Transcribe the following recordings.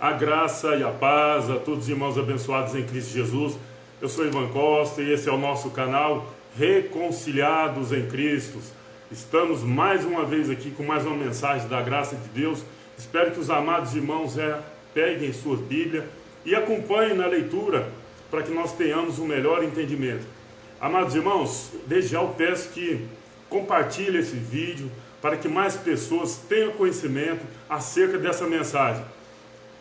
A graça e a paz a todos os irmãos abençoados em Cristo Jesus. Eu sou Ivan Costa e esse é o nosso canal Reconciliados em Cristo. Estamos mais uma vez aqui com mais uma mensagem da graça de Deus. Espero que os amados irmãos peguem suas Bíblias e acompanhem na leitura para que nós tenhamos um melhor entendimento. Amados irmãos, desde já eu peço que compartilhem esse vídeo para que mais pessoas tenham conhecimento acerca dessa mensagem.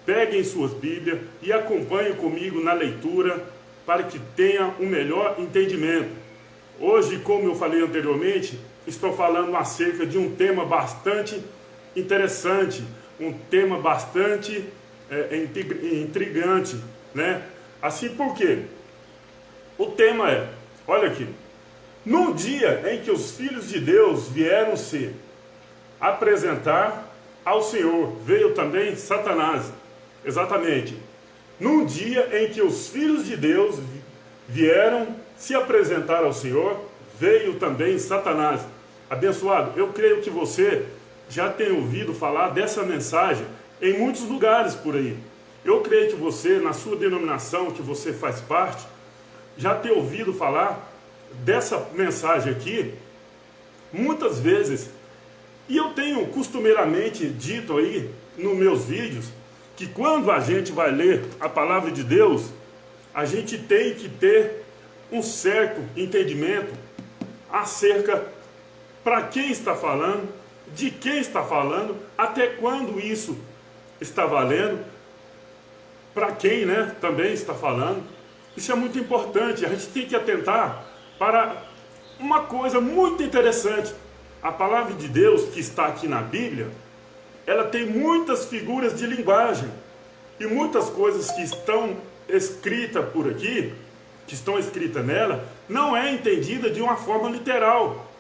Peguem suas Bíblias e acompanhem comigo na leitura para que tenha um melhor entendimento. Hoje, como eu falei anteriormente, estou falando acerca de um tema bastante interessante, um tema bastante intrigante, né? Assim por quê? O tema é, olha aqui, no dia em que os filhos de Deus vieram se apresentar ao Senhor, veio também Satanás. Exatamente. No dia em que os filhos de Deus vieram se apresentar ao Senhor, veio também Satanás. Abençoado, eu creio que você já tem ouvido falar dessa mensagem em muitos lugares por aí. Eu creio que você, na sua denominação, que você faz parte, já tem ouvido falar dessa mensagem aqui muitas vezes. E eu tenho costumeiramente dito aí nos meus vídeos que quando a gente vai ler a palavra de Deus, a gente tem que ter um certo entendimento acerca para quem está falando, de quem está falando, até quando isso está valendo, para quem, né, também está falando. Isso é muito importante, a gente tem que atentar para uma coisa muito interessante. A palavra de Deus que está aqui na Bíblia, ela tem muitas figuras de linguagem e muitas coisas que estão escritas por aqui, que estão escritas nela, não é entendida de uma forma literal.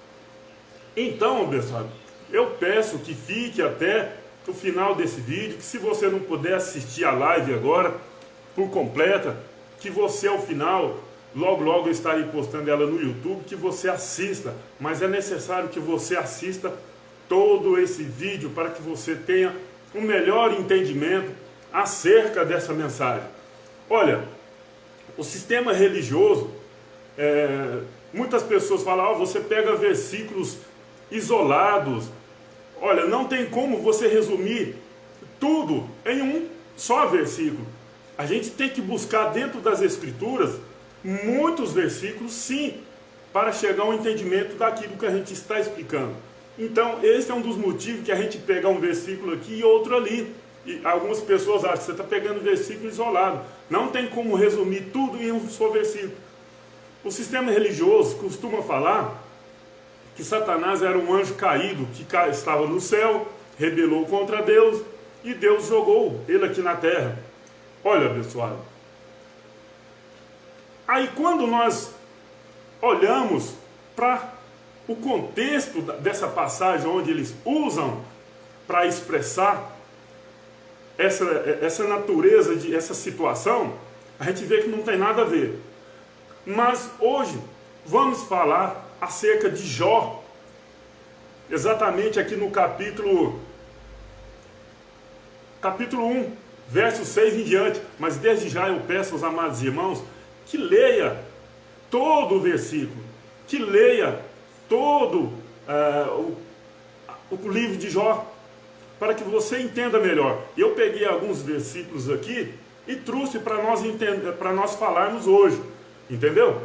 Então, pessoal, eu peço que fique até o final desse vídeo, que se você não puder assistir a live agora por completa, que você ao final, logo eu estarei postando ela no YouTube, que você assista, mas é necessário que você assista todo esse vídeo para que você tenha um melhor entendimento acerca dessa mensagem. Olha, o sistema religioso, muitas pessoas falam, você pega versículos isolados. Olha, não tem como você resumir tudo em um só versículo. A gente tem que buscar dentro das Escrituras muitos versículos, sim, para chegar ao entendimento daquilo que a gente está explicando. Então, esse é um dos motivos que a gente pega um versículo aqui e outro ali. E algumas pessoas acham que você está pegando versículo isolado. Não tem como resumir tudo em um só versículo. O sistema religioso costuma falar que Satanás era um anjo caído que estava no céu, rebelou contra Deus e Deus jogou ele aqui na terra. Olha, pessoal, aí quando nós olhamos para o contexto dessa passagem onde eles usam para expressar essa natureza, essa situação, a gente vê que não tem nada a ver. Mas hoje vamos falar acerca de Jó, exatamente aqui no capítulo 1, verso 6 em diante. Mas desde já eu peço aos amados irmãos que leia todo o versículo, que leia todo o livro de Jó, para que você entenda melhor. Eu peguei alguns versículos aqui e trouxe para nós entender, para nós falarmos hoje, entendeu?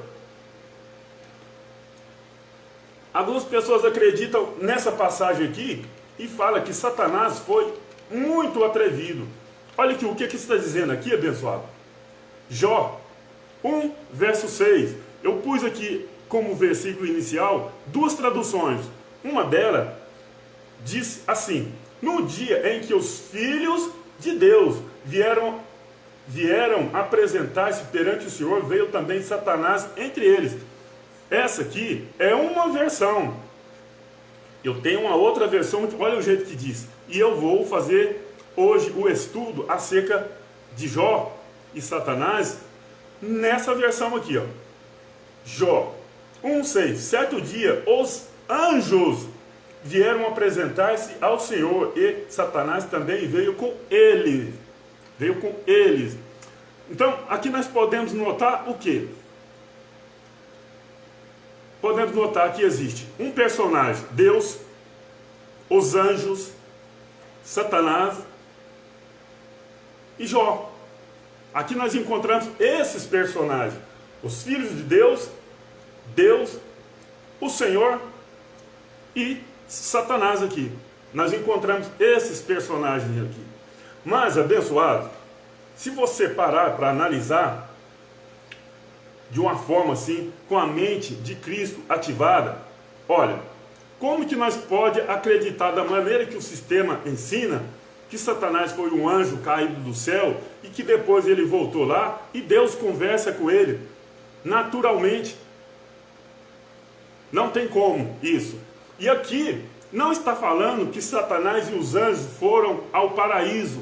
Algumas pessoas acreditam nessa passagem aqui e falam que Satanás foi muito atrevido. Olha aqui, o que está dizendo aqui, abençoado? Jó 1, verso 6. Eu pus aqui como versículo inicial duas traduções. Uma delas diz assim: no dia em que os filhos de Deus vieram apresentar-se perante o Senhor, veio também Satanás entre eles. Essa aqui é uma versão. Eu tenho uma outra versão, olha o jeito que diz. E eu vou fazer hoje o estudo acerca de Jó e Satanás nessa versão aqui, ó. Jó 1:6. Certo dia, os anjos vieram apresentar-se ao Senhor e Satanás também veio com ele. veio com eles. Então, aqui nós podemos notar o quê? Podemos notar que existe um personagem, Deus, os anjos, Satanás e Jó. Aqui nós encontramos esses personagens, os filhos de Deus, Deus, o Senhor e Satanás aqui. Nós encontramos esses personagens aqui. Mas, abençoado, se você parar para analisar de uma forma assim, com a mente de Cristo ativada, olha, como que nós pode acreditar da maneira que o sistema ensina que Satanás foi um anjo caído do céu e que depois ele voltou lá e Deus conversa com ele naturalmente? Não tem como isso. E aqui não está falando que Satanás e os anjos foram ao paraíso.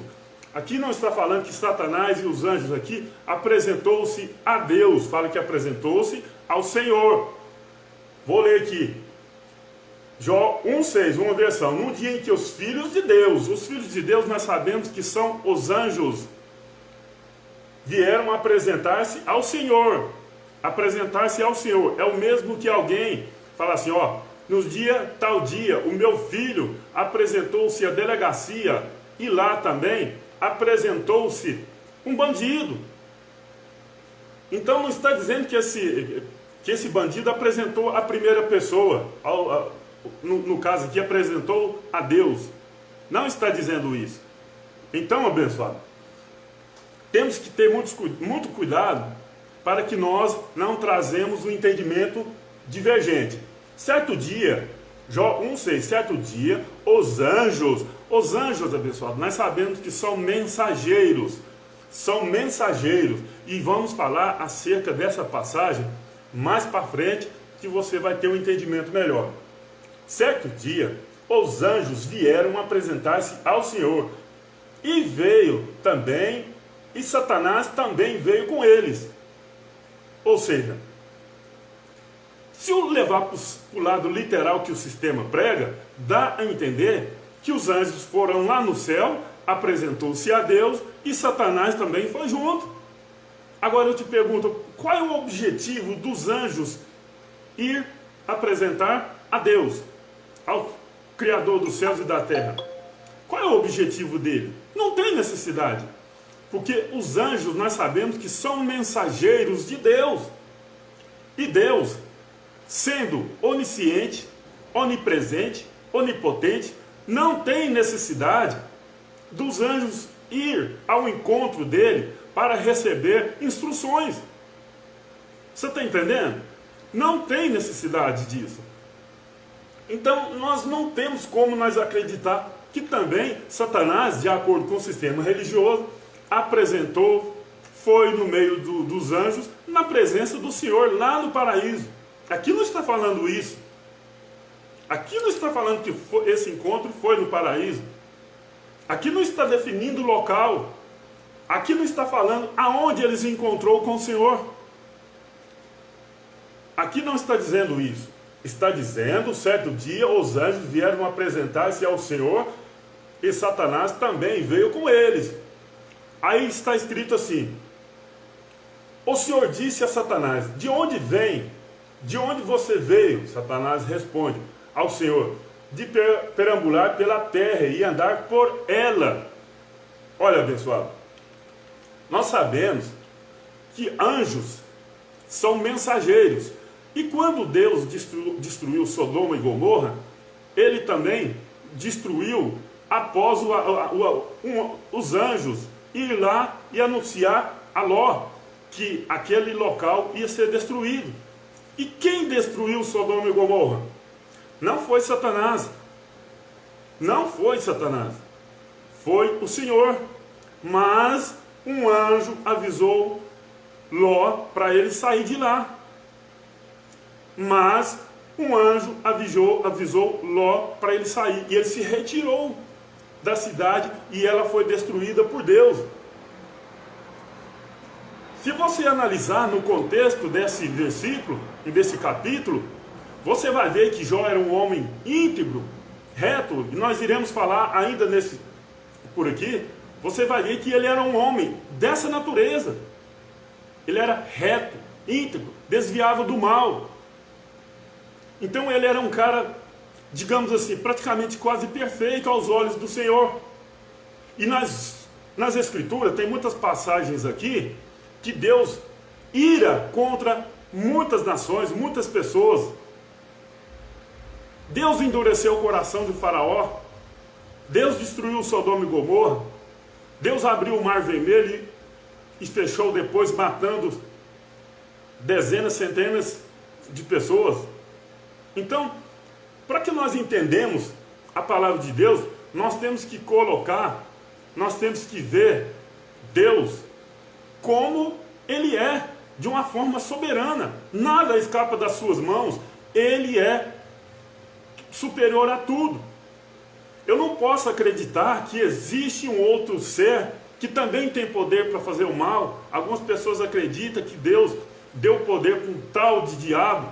Aqui não está falando que Satanás e os anjos aqui apresentou-se a Deus. Fala que apresentou-se ao Senhor. Vou ler aqui. Jó 1,6, uma versão. Num dia em que os filhos de Deus nós sabemos que são os anjos, vieram apresentar-se ao Senhor. Apresentar-se ao Senhor. É o mesmo que alguém fala assim, ó, no dia, tal dia, o meu filho apresentou-se à delegacia e lá também apresentou-se um bandido. Então não está dizendo que esse bandido apresentou a primeira pessoa, no caso aqui apresentou a Deus. Não está dizendo isso. Então, abençoado, temos que ter muito cuidado para que nós não trazemos um entendimento divergente. Certo dia, Jó 1,6, certo dia, os anjos, abençoado, nós sabemos que são mensageiros, e vamos falar acerca dessa passagem mais para frente, que você vai ter um entendimento melhor. Certo dia, os anjos vieram apresentar-se ao Senhor, e Satanás também veio com eles. Ou seja, se eu levar para o lado literal que o sistema prega, dá a entender que os anjos foram lá no céu, apresentou-se a Deus e Satanás também foi junto. Agora eu te pergunto, qual é o objetivo dos anjos ir apresentar a Deus, ao Criador dos céus e da terra? Qual é o objetivo dele? Não tem necessidade, porque os anjos nós sabemos que são mensageiros de Deus, e Deus, sendo onisciente, onipresente, onipotente, não tem necessidade dos anjos ir ao encontro dele para receber instruções. Você está entendendo? Não tem necessidade disso. Então nós não temos como nós acreditar que também Satanás, de acordo com o sistema religioso, foi no meio dos anjos, na presença do Senhor lá no paraíso. Aqui não está falando isso. Aqui não está falando que esse encontro foi no paraíso. Aqui não está definindo o local. Aqui não está falando aonde ele se encontrou com o Senhor. Aqui não está dizendo isso. Está dizendo, certo dia, os anjos vieram apresentar-se ao Senhor e Satanás também veio com eles. Aí está escrito assim: o Senhor disse a Satanás, de onde vem? De onde você veio? Satanás responde ao Senhor, de perambular pela terra e andar por ela. Olha, abençoado, nós sabemos que anjos são mensageiros. E quando Deus destruiu Sodoma e Gomorra, ele também destruiu após os anjos ir lá e anunciar a Ló que aquele local ia ser destruído. E quem destruiu Sodoma e Gomorra? Não foi Satanás. Não foi Satanás. Foi o Senhor. Mas um anjo avisou Ló para ele sair de lá. Mas um anjo avisou Ló para ele sair. E ele se retirou da cidade e ela foi destruída por Deus. Se você analisar no contexto desse versículo e desse capítulo, você vai ver que Jó era um homem íntegro, reto, e nós iremos falar ainda por aqui, você vai ver que ele era um homem dessa natureza. Ele era reto, íntegro, desviava do mal. Então ele era um cara, digamos assim, praticamente quase perfeito aos olhos do Senhor. E nas Escrituras tem muitas passagens aqui que Deus ira contra muitas nações, muitas pessoas. Deus endureceu o coração de Faraó. Deus destruiu Sodoma e Gomorra. Deus abriu o Mar Vermelho e fechou depois, matando dezenas, centenas de pessoas. Então, para que nós entendamos a palavra de Deus, nós temos que nós temos que ver Deus como Ele é, de uma forma soberana. Nada escapa das suas mãos. Ele é superior a tudo. Eu não posso acreditar que existe um outro ser que também tem poder para fazer o mal. Algumas pessoas acreditam que Deus deu poder para um tal de diabo.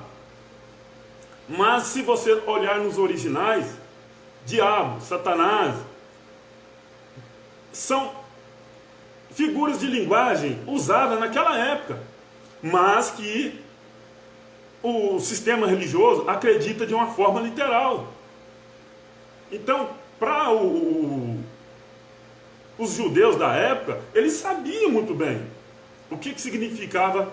Mas se você olhar nos originais, diabo, Satanás, são figuras de linguagem usadas naquela época, mas que o sistema religioso acredita de uma forma literal. Então, para os judeus da época, eles sabiam muito bem o que significava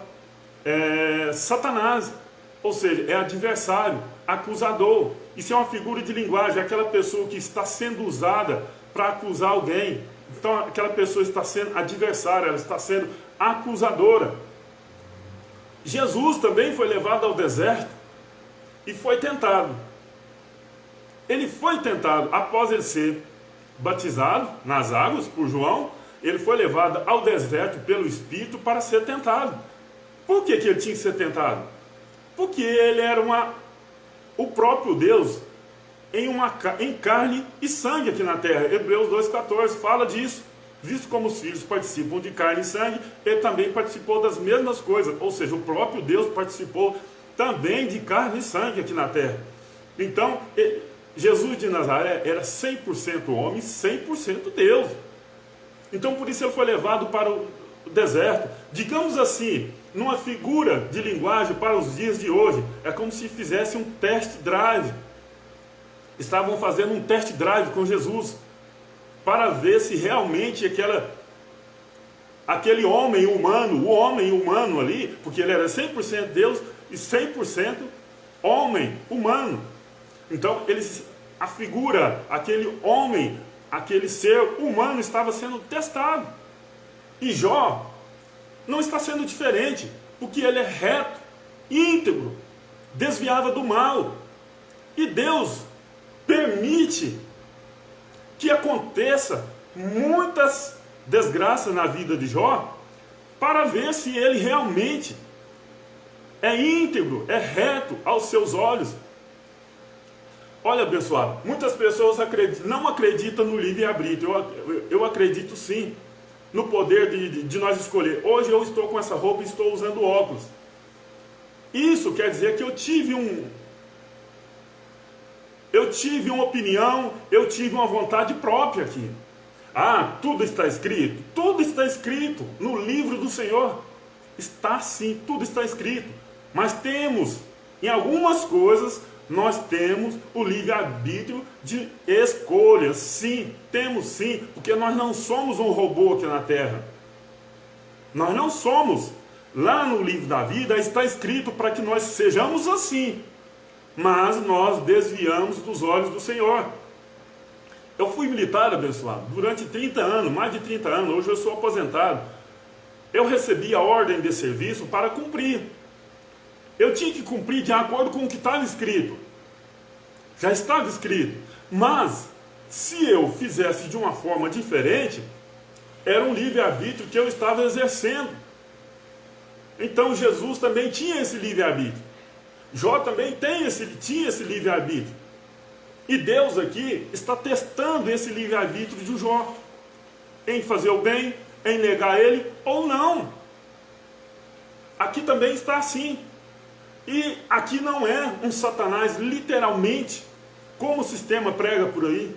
Satanás. Ou seja, é adversário, acusador. Isso é uma figura de linguagem, é aquela pessoa que está sendo usada para acusar alguém. Então, aquela pessoa está sendo adversária, ela está sendo acusadora. Jesus também foi levado ao deserto e foi tentado. Ele foi tentado após ele ser batizado nas águas por João. Ele foi levado ao deserto pelo Espírito para ser tentado. Por que ele tinha que ser tentado? Porque ele era o próprio Deus em carne e sangue aqui na terra. Hebreus 2,14 fala disso. Visto como os filhos participam de carne e sangue, ele também participou das mesmas coisas. Ou seja, o próprio Deus participou também de carne e sangue aqui na terra. Então, Jesus de Nazaré era 100% homem, 100% Deus. Então, por isso ele foi levado para o deserto. Digamos assim, numa figura de linguagem para os dias de hoje, é como se fizesse um test drive. Estavam fazendo um test drive com Jesus, para ver se realmente aquele homem humano, o homem humano ali, porque ele era 100% Deus e 100% homem humano. Então, a figura, aquele homem, aquele ser humano estava sendo testado. E Jó não está sendo diferente, porque ele é reto, íntegro, desviava do mal. E Deus permite que aconteça muitas desgraças na vida de Jó, para ver se ele realmente é íntegro, é reto aos seus olhos. Olha, abençoado, muitas pessoas não acreditam no livre-arbítrio. Eu acredito sim no poder de nós escolher. Hoje eu estou com essa roupa e estou usando óculos. Isso quer dizer que eu tive uma opinião, eu tive uma vontade própria aqui. Ah, tudo está escrito? Tudo está escrito no livro do Senhor. Está sim, tudo está escrito. Mas em algumas coisas, nós temos o livre-arbítrio de escolhas. Sim, temos sim, porque nós não somos um robô aqui na Terra. Nós não somos. Lá no livro da vida está escrito para que nós sejamos assim. Mas nós desviamos dos olhos do Senhor. Eu fui militar, abençoado, durante 30 anos, mais de 30 anos, hoje eu sou aposentado. Eu recebi a ordem de serviço para cumprir. Eu tinha que cumprir de acordo com o que estava escrito. Já estava escrito. Mas, se eu fizesse de uma forma diferente, era um livre-arbítrio que eu estava exercendo. Então Jesus também tinha esse livre-arbítrio. Jó também tinha esse livre-arbítrio. E Deus aqui está testando esse livre-arbítrio de Jó, em fazer o bem, em negar ele ou não. Aqui também está assim. E aqui não é um Satanás literalmente, como o sistema prega por aí.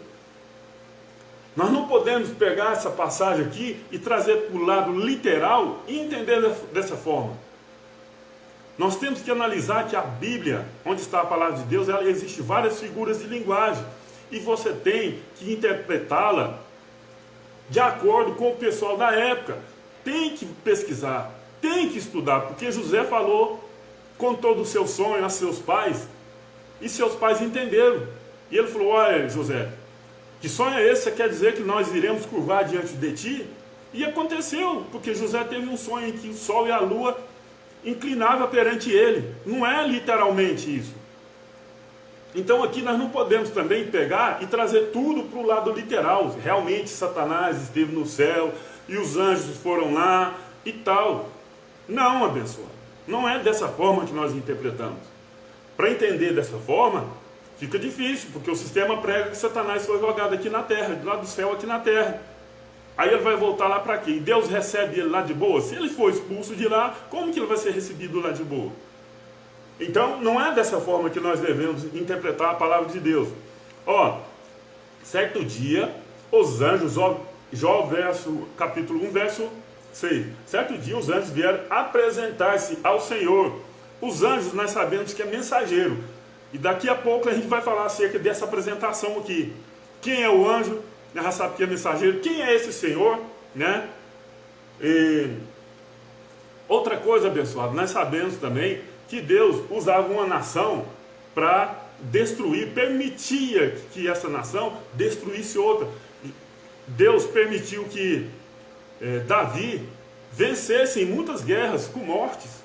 Nós não podemos pegar essa passagem aqui e trazer para o lado literal e entender dessa forma. Nós temos que analisar que a Bíblia, onde está a palavra de Deus, ela existe várias figuras de linguagem. E você tem que interpretá-la de acordo com o pessoal da época. Tem que pesquisar, tem que estudar, porque José falou, contou do seu sonho a seus pais, e seus pais entenderam. E ele falou: olha, José, que sonho é esse? Você quer dizer que nós iremos curvar diante de ti? E aconteceu, porque José teve um sonho em que o sol e a lua inclinavam perante ele. Não é literalmente isso. Então aqui nós não podemos também pegar e trazer tudo para o lado literal. Realmente Satanás esteve no céu e os anjos foram lá e tal. Não, abençoado. Não é dessa forma que nós interpretamos. Para entender dessa forma, fica difícil, porque o sistema prega que Satanás foi jogado aqui na terra, do lado do céu aqui na terra. Aí ele vai voltar lá para quê? E Deus recebe ele lá de boa? Se ele for expulso de lá, como que ele vai ser recebido lá de boa? Então, não é dessa forma que nós devemos interpretar a palavra de Deus. Ó, certo dia, os anjos, Jó capítulo 1, verso 6. Certo dia, os anjos vieram apresentar-se ao Senhor. Os anjos, nós sabemos que é mensageiro. E daqui a pouco a gente vai falar acerca dessa apresentação aqui. Quem é o anjo? Nós já sabemos que é mensageiro. Quem é esse Senhor? Né? E outra coisa, abençoado, nós sabemos também que Deus usava uma nação para destruir, permitia que essa nação destruísse outra. Deus permitiu que Davi vencesse em muitas guerras com mortes.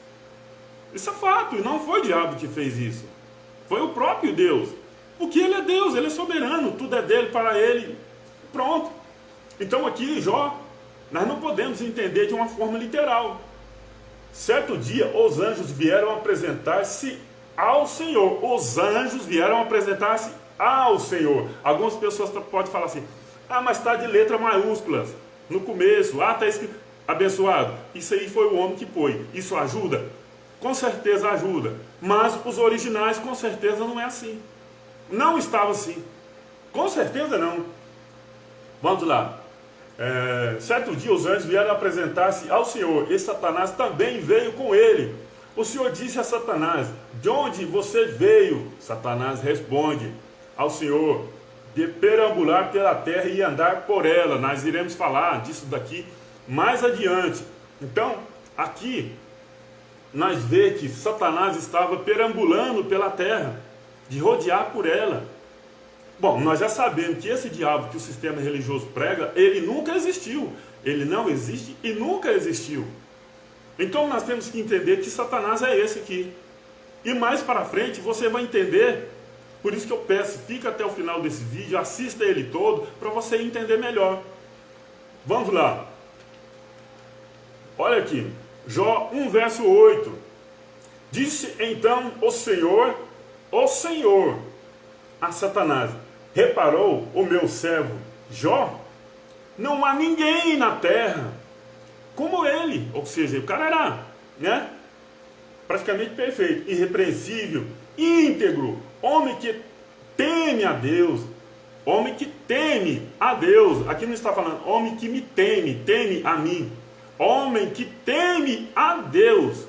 Isso é fato, e não foi o diabo que fez isso. Foi o próprio Deus. Porque ele é Deus, ele é soberano, tudo é dele, para ele. Pronto. Então aqui, Jó, nós não podemos entender de uma forma literal. Certo dia, os anjos vieram apresentar-se ao Senhor. Os anjos vieram apresentar-se ao Senhor. Algumas pessoas podem falar assim: ah, mas está de letra maiúsculas no começo. Ah, está escrito abençoado. Isso aí foi o homem que pôs. Isso ajuda? Com certeza ajuda. Mas os originais, com certeza, não é assim. Não estava assim. Com certeza não. Vamos lá. Certo dia os anjos vieram apresentar-se ao Senhor, e Satanás também veio com ele. O Senhor disse a Satanás: de onde você veio? Satanás responde ao Senhor: de perambular pela terra e andar por ela. Nós iremos falar disso daqui mais adiante. Então, aqui nós vemos que Satanás estava perambulando pela terra, de rodear por ela. Bom, nós já sabemos que esse diabo que o sistema religioso prega, ele nunca existiu. Ele não existe e nunca existiu. Então nós temos que entender que Satanás é esse aqui. E mais para frente você vai entender. Por isso que eu peço, fica até o final desse vídeo, assista ele todo, para você entender melhor. Vamos lá. Olha aqui, Jó 1, verso 8. Disse então o Senhor a Satanás: reparou o meu servo Jó? Não há ninguém na terra como ele. Ou seja, o cara era, né, praticamente perfeito, irrepreensível, íntegro, homem que teme a Deus. Homem que teme a Deus. Aqui não está falando homem que me teme, teme a mim. Homem que teme a Deus.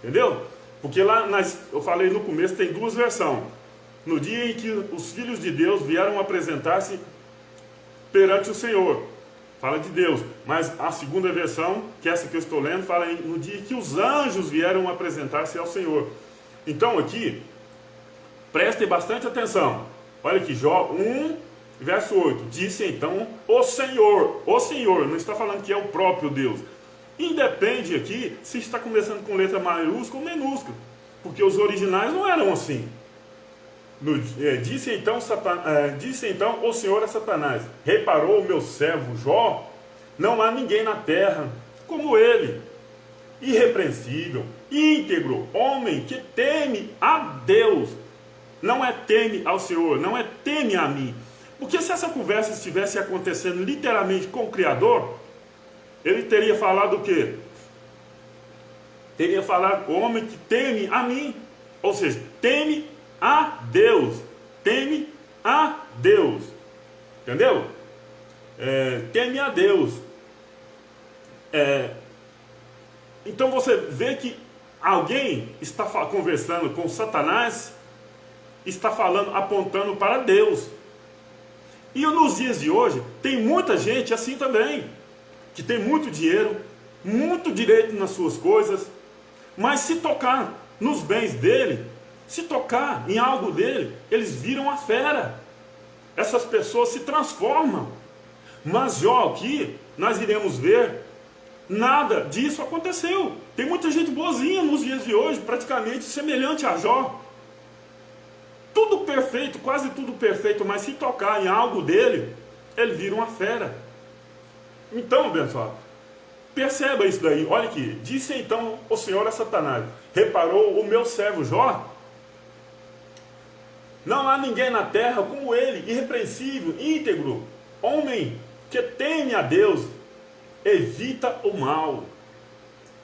Entendeu? Porque lá eu falei no começo, tem duas versões. No dia em que os filhos de Deus vieram apresentar-se perante o Senhor, fala de Deus. Mas a segunda versão, que é essa que eu estou lendo, fala no dia em que os anjos vieram apresentar-se ao Senhor. Então aqui, prestem bastante atenção. Olha aqui, Jó 1, verso 8. Disse então o Senhor, não está falando que é o próprio Deus. Independe aqui se está começando com letra maiúscula ou minúscula, porque os originais não eram assim. Disse então o Senhor a Satanás: reparou o meu servo Jó? Não há ninguém na terra como ele, irrepreensível, íntegro, homem que teme a Deus. Não é teme ao Senhor, não é teme a mim. Porque se essa conversa estivesse acontecendo literalmente com o Criador, ele teria falado o quê? Teria falado: o homem que teme a mim. Ou seja, teme a Deus. Teme a Deus. Entendeu? teme a Deus. Então você vê que alguém está conversando com Satanás, está falando, apontando para Deus. E nos dias de hoje, tem muita gente assim também, que tem muito dinheiro, muito direito nas suas coisas, mas se tocar nos bens dele, se tocar em algo dele, eles viram a fera. Essas pessoas se transformam. Mas Jó aqui, nós iremos ver, nada disso aconteceu. Tem muita gente boazinha nos dias de hoje, praticamente semelhante a Jó. Tudo perfeito, quase tudo perfeito, mas se tocar em algo dele, ele vira uma fera. Então, abençoado, perceba isso daí. Olha aqui, disse então o Senhor a Satanás: reparou o meu servo Jó? Não há ninguém na terra como ele, irrepreensível, íntegro, homem que teme a Deus, evita o mal.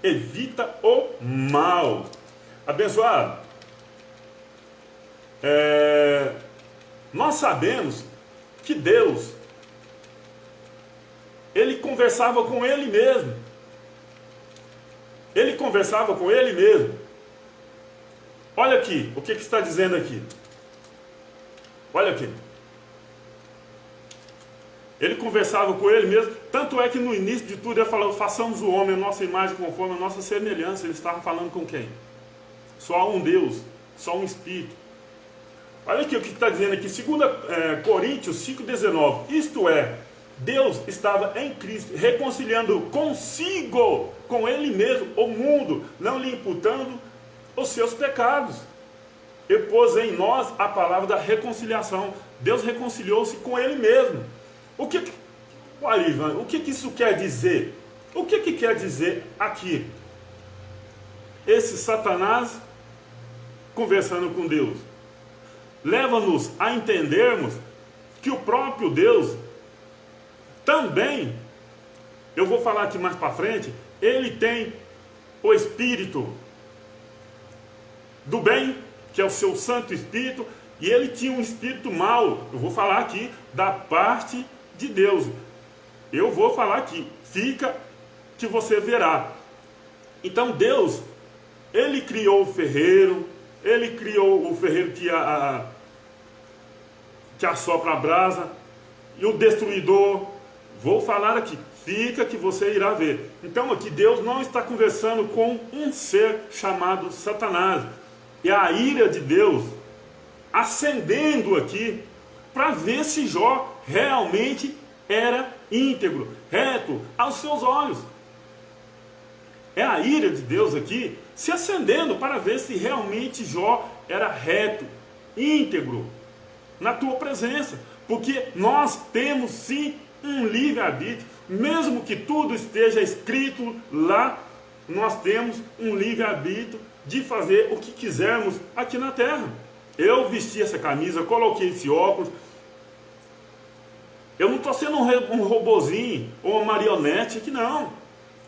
Evita o mal. Abençoado, nós sabemos que Deus, ele conversava com ele mesmo. Ele conversava com ele mesmo. Olha aqui, o que está dizendo aqui? Olha aqui. Ele conversava com ele mesmo. Tanto é que no início de tudo ele falou: façamos o homem a nossa imagem conforme a nossa semelhança. Ele estava falando com quem? Só um Deus, só um Espírito. Olha aqui o que está dizendo aqui, 2 Coríntios 5,19. Isto é, Deus estava em Cristo, reconciliando consigo, com Ele mesmo, o mundo, não lhe imputando os seus pecados. E pôs em nós a palavra da reconciliação. Deus reconciliou-se com Ele mesmo. Olha, Ivan, o que isso quer dizer? O que quer dizer aqui? Esse Satanás conversando com Deus leva-nos a entendermos que o próprio Deus também, eu vou falar aqui mais para frente, ele tem o Espírito do bem, que é o seu Santo Espírito, e ele tinha um espírito mau. Eu vou falar aqui da parte de Deus. Eu vou falar aqui, fica que você verá. Então Deus, ele criou o ferreiro, ele criou o ferreiro que assopra a brasa, e o destruidor. Vou falar aqui, fica que você irá ver. Então aqui Deus não está conversando com um ser chamado Satanás. É a ira de Deus acendendo aqui para ver se Jó realmente era íntegro, reto aos seus olhos. É a ira de Deus aqui se acendendo para ver se realmente Jó era reto, íntegro na tua presença. Porque nós temos sim um livre-arbítrio, mesmo que tudo esteja escrito lá, nós temos um livre-arbítrio de fazer o que quisermos aqui na terra. Eu vesti essa camisa, coloquei esse óculos. Eu não estou sendo um robozinho ou uma marionete aqui, não.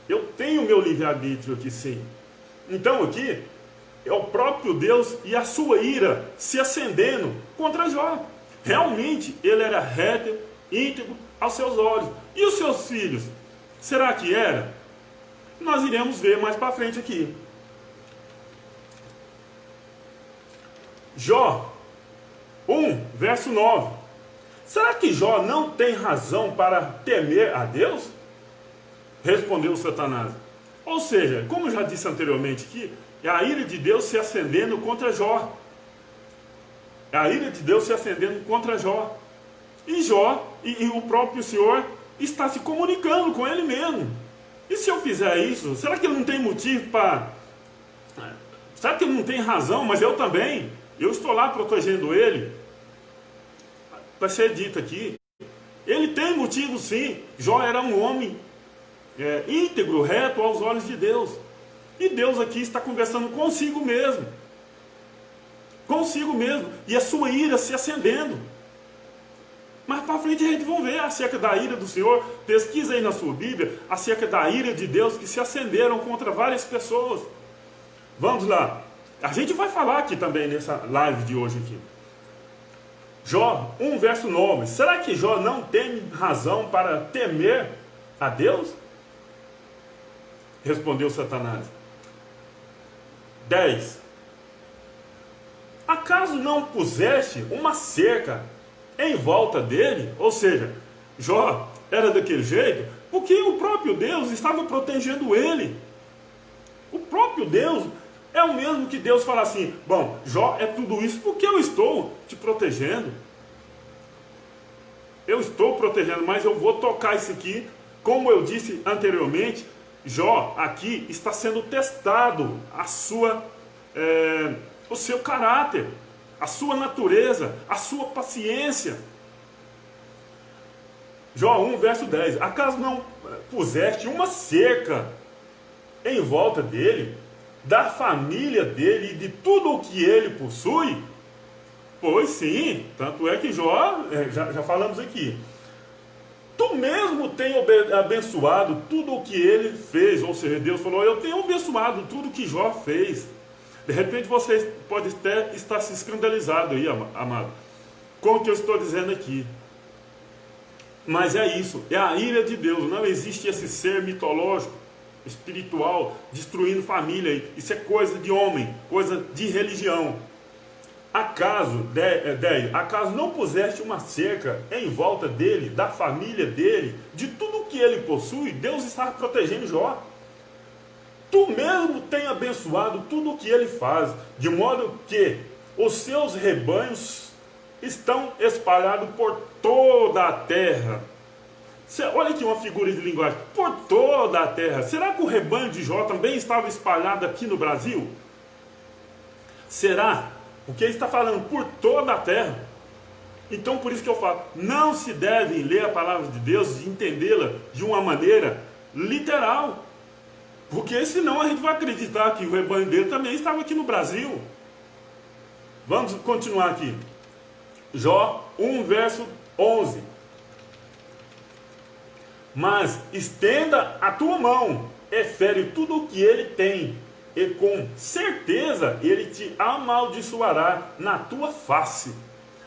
Eu tenho o meu livre-arbítrio aqui, sim. Então aqui é o próprio Deus e a sua ira se acendendo contra Jó. Realmente ele era reto, íntegro aos seus olhos. E os seus filhos? Será que era? Nós iremos ver mais para frente aqui. Jó 1, verso 9. Será que Jó não tem razão para temer a Deus? Respondeu Satanás. Ou seja, como eu já disse anteriormente aqui, é a ira de Deus se acendendo contra Jó. É a ira de Deus se acendendo contra Jó. E Jó, e o próprio Senhor, está se comunicando com ele mesmo. E se eu fizer isso, será que ele não tem motivo para... Será que ele não tem razão, mas eu também? Eu estou lá protegendo ele. Vai ser dito aqui. Ele tem motivo sim. Jó era um homem íntegro, reto aos olhos de Deus. E Deus aqui está conversando consigo mesmo. Consigo mesmo. E a sua ira se acendendo. Mas para frente a gente vai ver acerca da ira do Senhor. Pesquisa aí na sua Bíblia acerca da ira de Deus que se acenderam contra várias pessoas. Vamos lá. A gente vai falar aqui também nessa live de hoje aqui. Jó 1, verso 9. Será que Jó não tem razão para temer a Deus? Respondeu Satanás. 10. Acaso não puseste uma cerca em volta dele? Ou seja, Jó era daquele jeito porque o próprio Deus estava protegendo ele. O próprio Deus é o mesmo que Deus fala assim: bom, Jó, é tudo isso porque eu estou te protegendo. Eu estou protegendo, mas eu vou tocar isso aqui. Como eu disse anteriormente, Jó aqui está sendo testado o seu caráter, a sua natureza, a sua paciência. Jó 1, verso 10. Acaso não puseste uma cerca em volta dele, da família dele e de tudo o que ele possui? Pois sim, tanto é que Jó, já falamos aqui, tu mesmo tem abençoado tudo o que ele fez. Ou seja, Deus falou: eu tenho abençoado tudo que Jó fez. De repente você pode até estar se escandalizado aí, amado, com o que eu estou dizendo aqui. Mas é isso, é a ira de Deus. Não existe esse ser mitológico, espiritual, destruindo família. Isso é coisa de homem, coisa de religião. Acaso não puseste uma cerca em volta dele, da família dele, de tudo que ele possui? Deus está protegendo Jó. Tu mesmo tem abençoado tudo o que ele faz, de modo que os seus rebanhos estão espalhados por toda a terra. Olha aqui uma figura de linguagem: por toda a terra. Será que o rebanho de Jó também estava espalhado aqui no Brasil? Será? Porque ele está falando por toda a terra. Então por isso que eu falo, não se deve ler a palavra de Deus e entendê-la de uma maneira literal. Porque senão a gente vai acreditar que o rebanho dele também estava aqui no Brasil. Vamos continuar aqui. Jó 1, verso 11. Mas estenda a tua mão e fere tudo o que ele tem, e com certeza ele te amaldiçoará na tua face.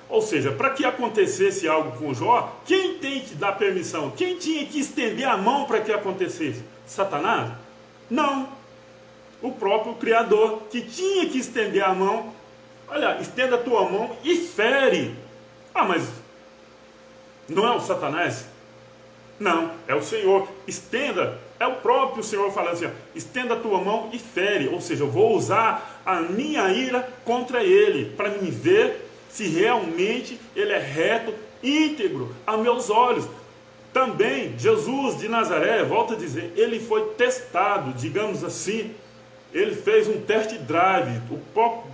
Ou seja, para que acontecesse algo com Jó, quem tem que dar permissão? Quem tinha que estender a mão para que acontecesse? Satanás? Não. O próprio Criador, que tinha que estender a mão. Olha, estenda a tua mão e fere. Ah, mas não é o Satanás? Não, é o Senhor. Estenda, é o próprio Senhor falando assim: estenda a tua mão e fere. Ou seja, eu vou usar a minha ira contra ele, para me ver se realmente ele é reto, íntegro a meus olhos. Também Jesus de Nazaré, volta a dizer, ele foi testado, digamos assim. Ele fez um test drive.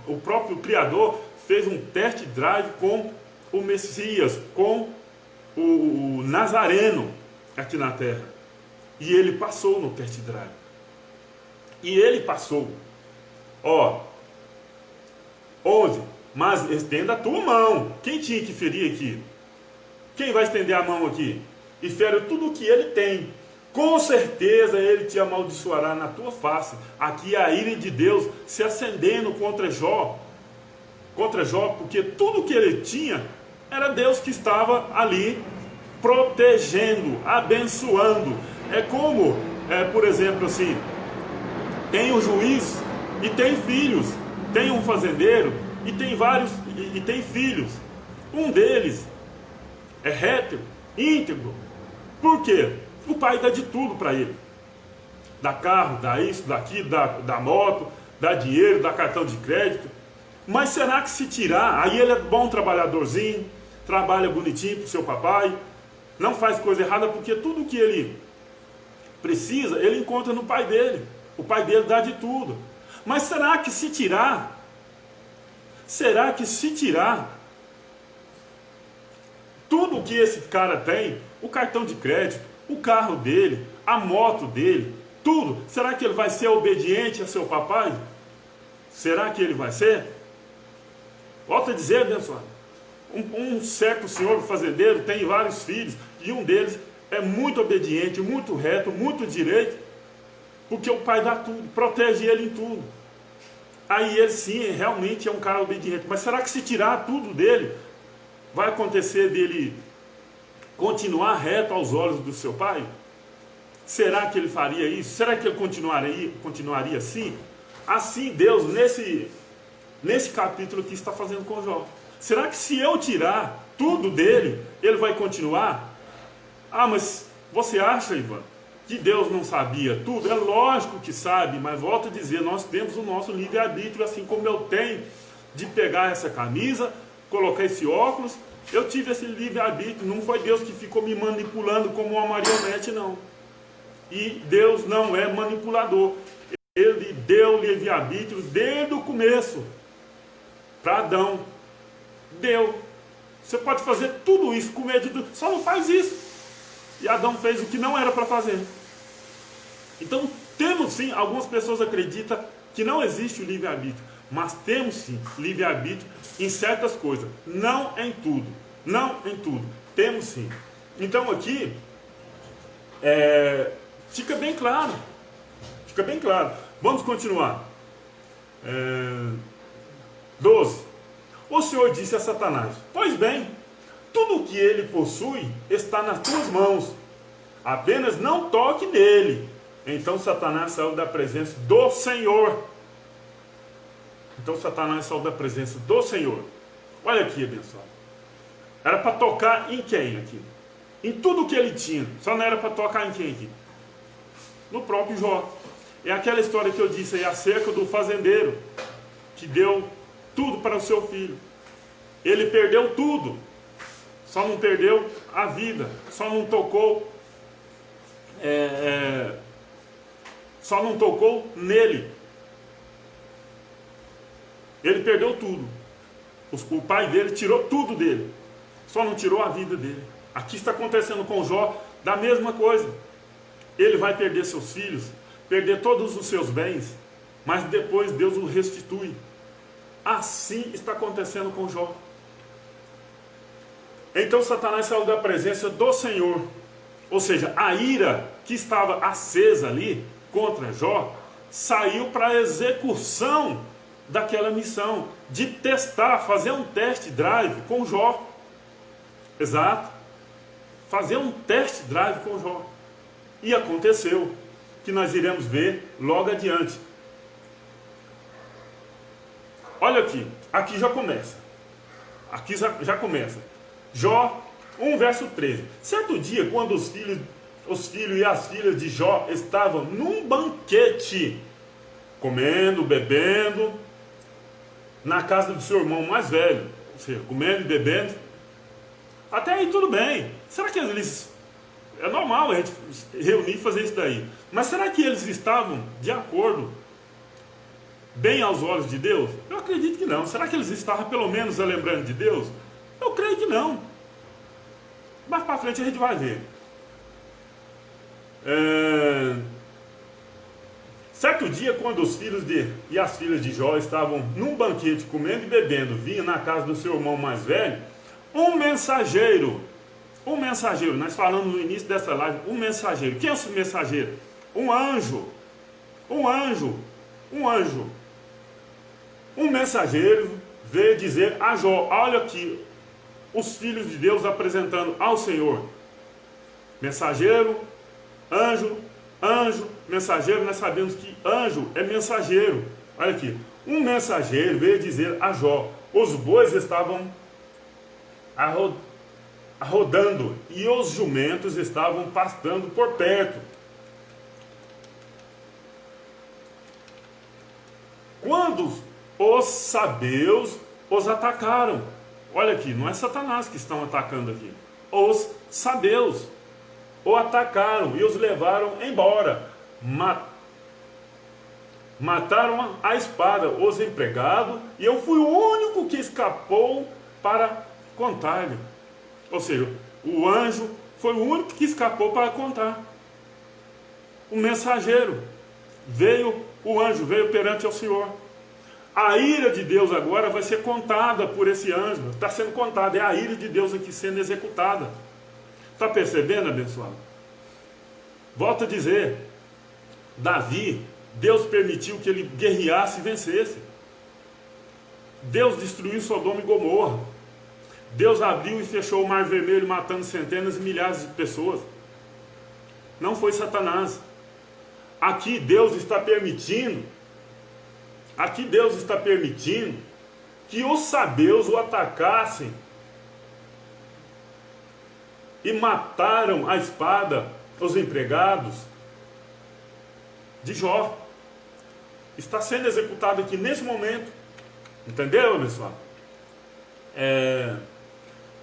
O próprio Criador fez um test drive com o Messias, com o Nazareno aqui na terra. E ele passou no test drive. E ele passou. 11. Mas estenda a tua mão. Quem tinha que ferir aqui? Quem vai estender a mão aqui? E fere tudo o que ele tem. Com certeza ele te amaldiçoará na tua face. Aqui a ira de Deus se acendendo contra Jó. Contra Jó, porque tudo que ele tinha era Deus que estava ali protegendo, abençoando. É como, por exemplo, assim, tem um juiz e tem filhos, tem um fazendeiro e tem vários e tem filhos. Um deles é reto, íntegro. Por quê? O pai dá de tudo para ele. Dá carro, dá isso, daqui, dá moto, dá dinheiro, dá cartão de crédito. Mas será que se tirar, aí ele é bom trabalhadorzinho, trabalha bonitinho para o seu papai, não faz coisa errada, porque tudo que ele precisa, ele encontra no pai dele. O pai dele dá de tudo. Mas será que se tirar, tudo que esse cara tem, o cartão de crédito, o carro dele, a moto dele, tudo, será que ele vai ser obediente a seu papai? Será que ele vai ser? Volto a dizer, abençoado, um certo senhor fazendeiro tem vários filhos, e um deles é muito obediente, muito reto, muito direito, porque o pai dá tudo, protege ele em tudo. Aí ele sim, realmente é um cara obediente. Mas será que se tirar tudo dele, vai acontecer dele continuar reto aos olhos do seu pai? Será que ele faria isso? Será que ele continuaria assim? Assim Deus, nesse capítulo que está fazendo com Jó. Será que se eu tirar tudo dele, ele vai continuar? Ah, mas você acha, Ivan, que Deus não sabia tudo? É lógico que sabe, mas volto a dizer, nós temos o nosso livre-arbítrio, assim como eu tenho de pegar essa camisa, colocar esse óculos. Eu tive esse livre-arbítrio, não foi Deus que ficou me manipulando como uma marionete, não. E Deus não é manipulador. Ele deu livre-arbítrio desde o começo para Adão. Deu. Você pode fazer tudo isso com medo de... Só não faz isso. E Adão fez o que não era para fazer. Então temos sim, algumas pessoas acreditam que não existe o livre-arbítrio. Mas temos sim livre-arbítrio em certas coisas. Não em tudo. Não em tudo. Temos sim. Então aqui fica bem claro. Fica bem claro. Vamos continuar. 12. O Senhor disse a Satanás: pois bem, tudo o que ele possui está nas tuas mãos. Apenas não toque nele. Então Satanás saiu da presença do Senhor. Olha aqui, abençoado. Era para tocar em quem aqui? Em tudo que ele tinha. Só não era para tocar em quem aqui? No próprio Jó. É aquela história que eu disse aí acerca do fazendeiro que deu tudo para o seu filho. Ele perdeu tudo. Só não perdeu a vida. Só não tocou nele. Ele perdeu tudo. O pai dele tirou tudo dele. Só não tirou a vida dele. Aqui está acontecendo com Jó da mesma coisa. Ele vai perder seus filhos, perder todos os seus bens, mas depois Deus o restitui. Assim está acontecendo com Jó. Então Satanás saiu da presença do Senhor. Ou seja, a ira que estava acesa ali contra Jó saiu para a execução daquela missão de testar, fazer um test drive com Jó. Exato. Fazer um test drive com Jó. E aconteceu, que nós iremos ver logo adiante. Olha aqui, aqui já começa. Aqui já começa. Jó 1, verso 13. Certo dia, quando os filhos e as filhas de Jó estavam num banquete, comendo, bebendo, na casa do seu irmão mais velho, ou seja, comendo e bebendo, até aí tudo bem. Será que eles... É normal a gente reunir e fazer isso daí. Mas será que eles estavam de acordo, bem aos olhos de Deus? Eu acredito que não. Será que eles estavam pelo menos lembrando de Deus? Eu creio que não. Mais para frente a gente vai ver. Certo dia, quando os filhos e as filhas de Jó estavam num banquete, comendo e bebendo vinho na casa do seu irmão mais velho, um mensageiro, nós falamos no início dessa live, um mensageiro. Quem é esse mensageiro? Um anjo. Um mensageiro veio dizer a Jó: olha aqui, os filhos de Deus apresentando ao Senhor. Mensageiro, anjo, mensageiro. Nós sabemos que anjo é mensageiro. Olha aqui, um mensageiro veio dizer a Jó: os bois estavam rodando e os jumentos estavam pastando por perto. Quando os sabeus os atacaram. Olha aqui, não é Satanás que estão atacando aqui. Os sabeus o atacaram e os levaram embora. Mataram a espada os empregados, e eu fui o único que escapou para contar-lhe. Ou seja, o anjo foi o único que escapou para contar. O mensageiro veio, o anjo veio perante ao Senhor. A ira de Deus agora vai ser contada por esse anjo. Está sendo contada, é a ira de Deus aqui sendo executada. Está percebendo, abençoado? Volto a dizer, Davi, Deus permitiu que ele guerreasse e vencesse. Deus destruiu Sodoma e Gomorra. Deus abriu e fechou o Mar Vermelho, matando centenas e milhares de pessoas. Não foi Satanás. Aqui Deus está permitindo que os sabeus o atacassem e mataram à espada os empregados de Jó. Está sendo executado aqui nesse momento. Entendeu, pessoal?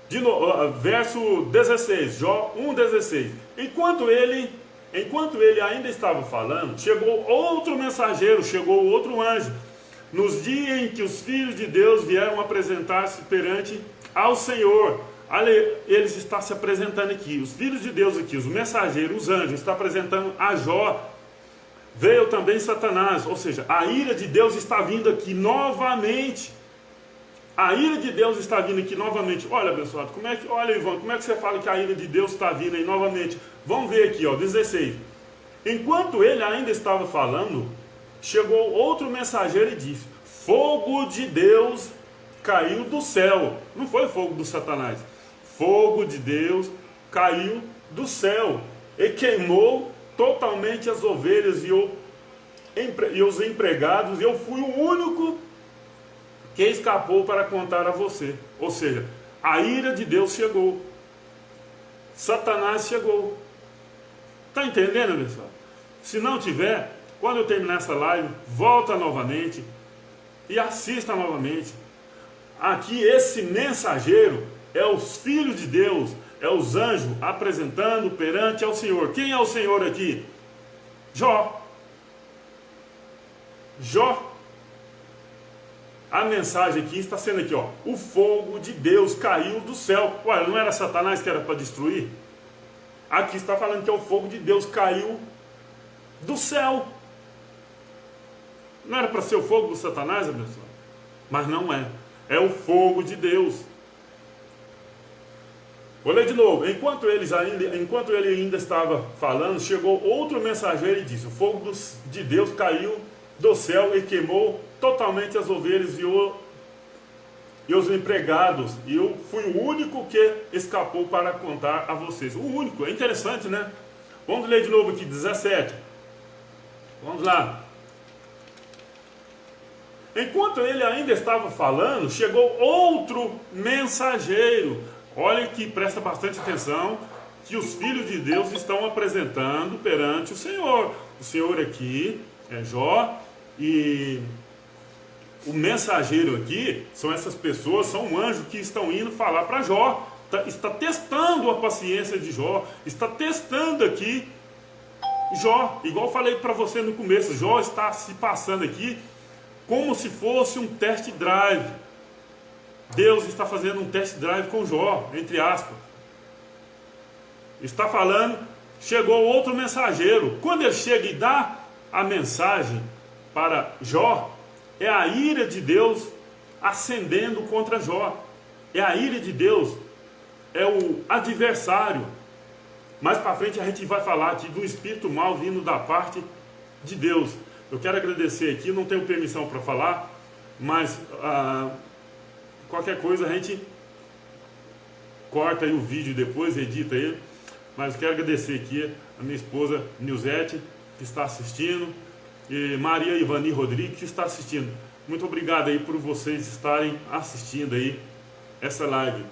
De novo, verso 16, Jó 1,16. Enquanto ele ainda estava falando, chegou outro mensageiro, chegou outro anjo, nos dias em que os filhos de Deus vieram apresentar-se perante ao Senhor. Eles estão se apresentando aqui, os filhos de Deus aqui, os mensageiros, os anjos, estão apresentando a Jó. Veio também Satanás, ou seja, a ira de Deus está vindo aqui novamente. A ira de Deus está vindo aqui novamente. Olha, abençoado, olha, Ivan, como é que você fala que a ira de Deus está vindo aí novamente? Vamos ver aqui, 16. Enquanto ele ainda estava falando, chegou outro mensageiro e disse: fogo de Deus caiu do céu. Não foi fogo do Satanás. Fogo de Deus caiu do céu e queimou totalmente as ovelhas e os empregados. E eu fui o único que escapou para contar a você. Ou seja, a ira de Deus chegou. Satanás chegou. Está entendendo, pessoal? Se não tiver, quando eu terminar essa live, volta novamente e assista novamente. Aqui esse mensageiro é os filhos de Deus, é os anjos apresentando perante ao Senhor. Quem é o Senhor aqui? Jó. Jó. A mensagem aqui está sendo aqui, o fogo de Deus caiu do céu. Olha, não era Satanás que era para destruir? Aqui está falando que é o fogo de Deus caiu do céu. Não era para ser o fogo do Satanás, pessoal? Mas não é. É o fogo de Deus. Vou ler de novo. Enquanto ele ainda estava falando, chegou outro mensageiro e disse: o fogo de Deus caiu do céu e queimou totalmente as ovelhas e os empregados. E eu fui o único que escapou para contar a vocês. O único. É interessante, né? Vamos ler de novo aqui, 17. Vamos lá. Enquanto ele ainda estava falando, chegou outro mensageiro. Olha que presta bastante atenção, que os filhos de Deus estão apresentando perante o Senhor. O Senhor aqui é Jó, e o mensageiro aqui são essas pessoas, são um anjo que estão indo falar para Jó. Está testando a paciência de Jó, está testando aqui Jó. Igual eu falei para você no começo, Jó está se passando aqui como se fosse um test drive. Deus está fazendo um test drive com Jó, entre aspas. Está falando, chegou outro mensageiro. Quando ele chega e dá a mensagem para Jó, é a ira de Deus ascendendo contra Jó. É a ira de Deus, é o adversário. Mais para frente a gente vai falar aqui do espírito mal vindo da parte de Deus. Eu quero agradecer aqui, não tenho permissão para falar, mas qualquer coisa a gente corta aí o vídeo depois, edita ele. Mas eu quero agradecer aqui a minha esposa Nilzete, que está assistindo, e Maria Ivani Rodrigues, que está assistindo. Muito obrigado aí por vocês estarem assistindo aí essa live.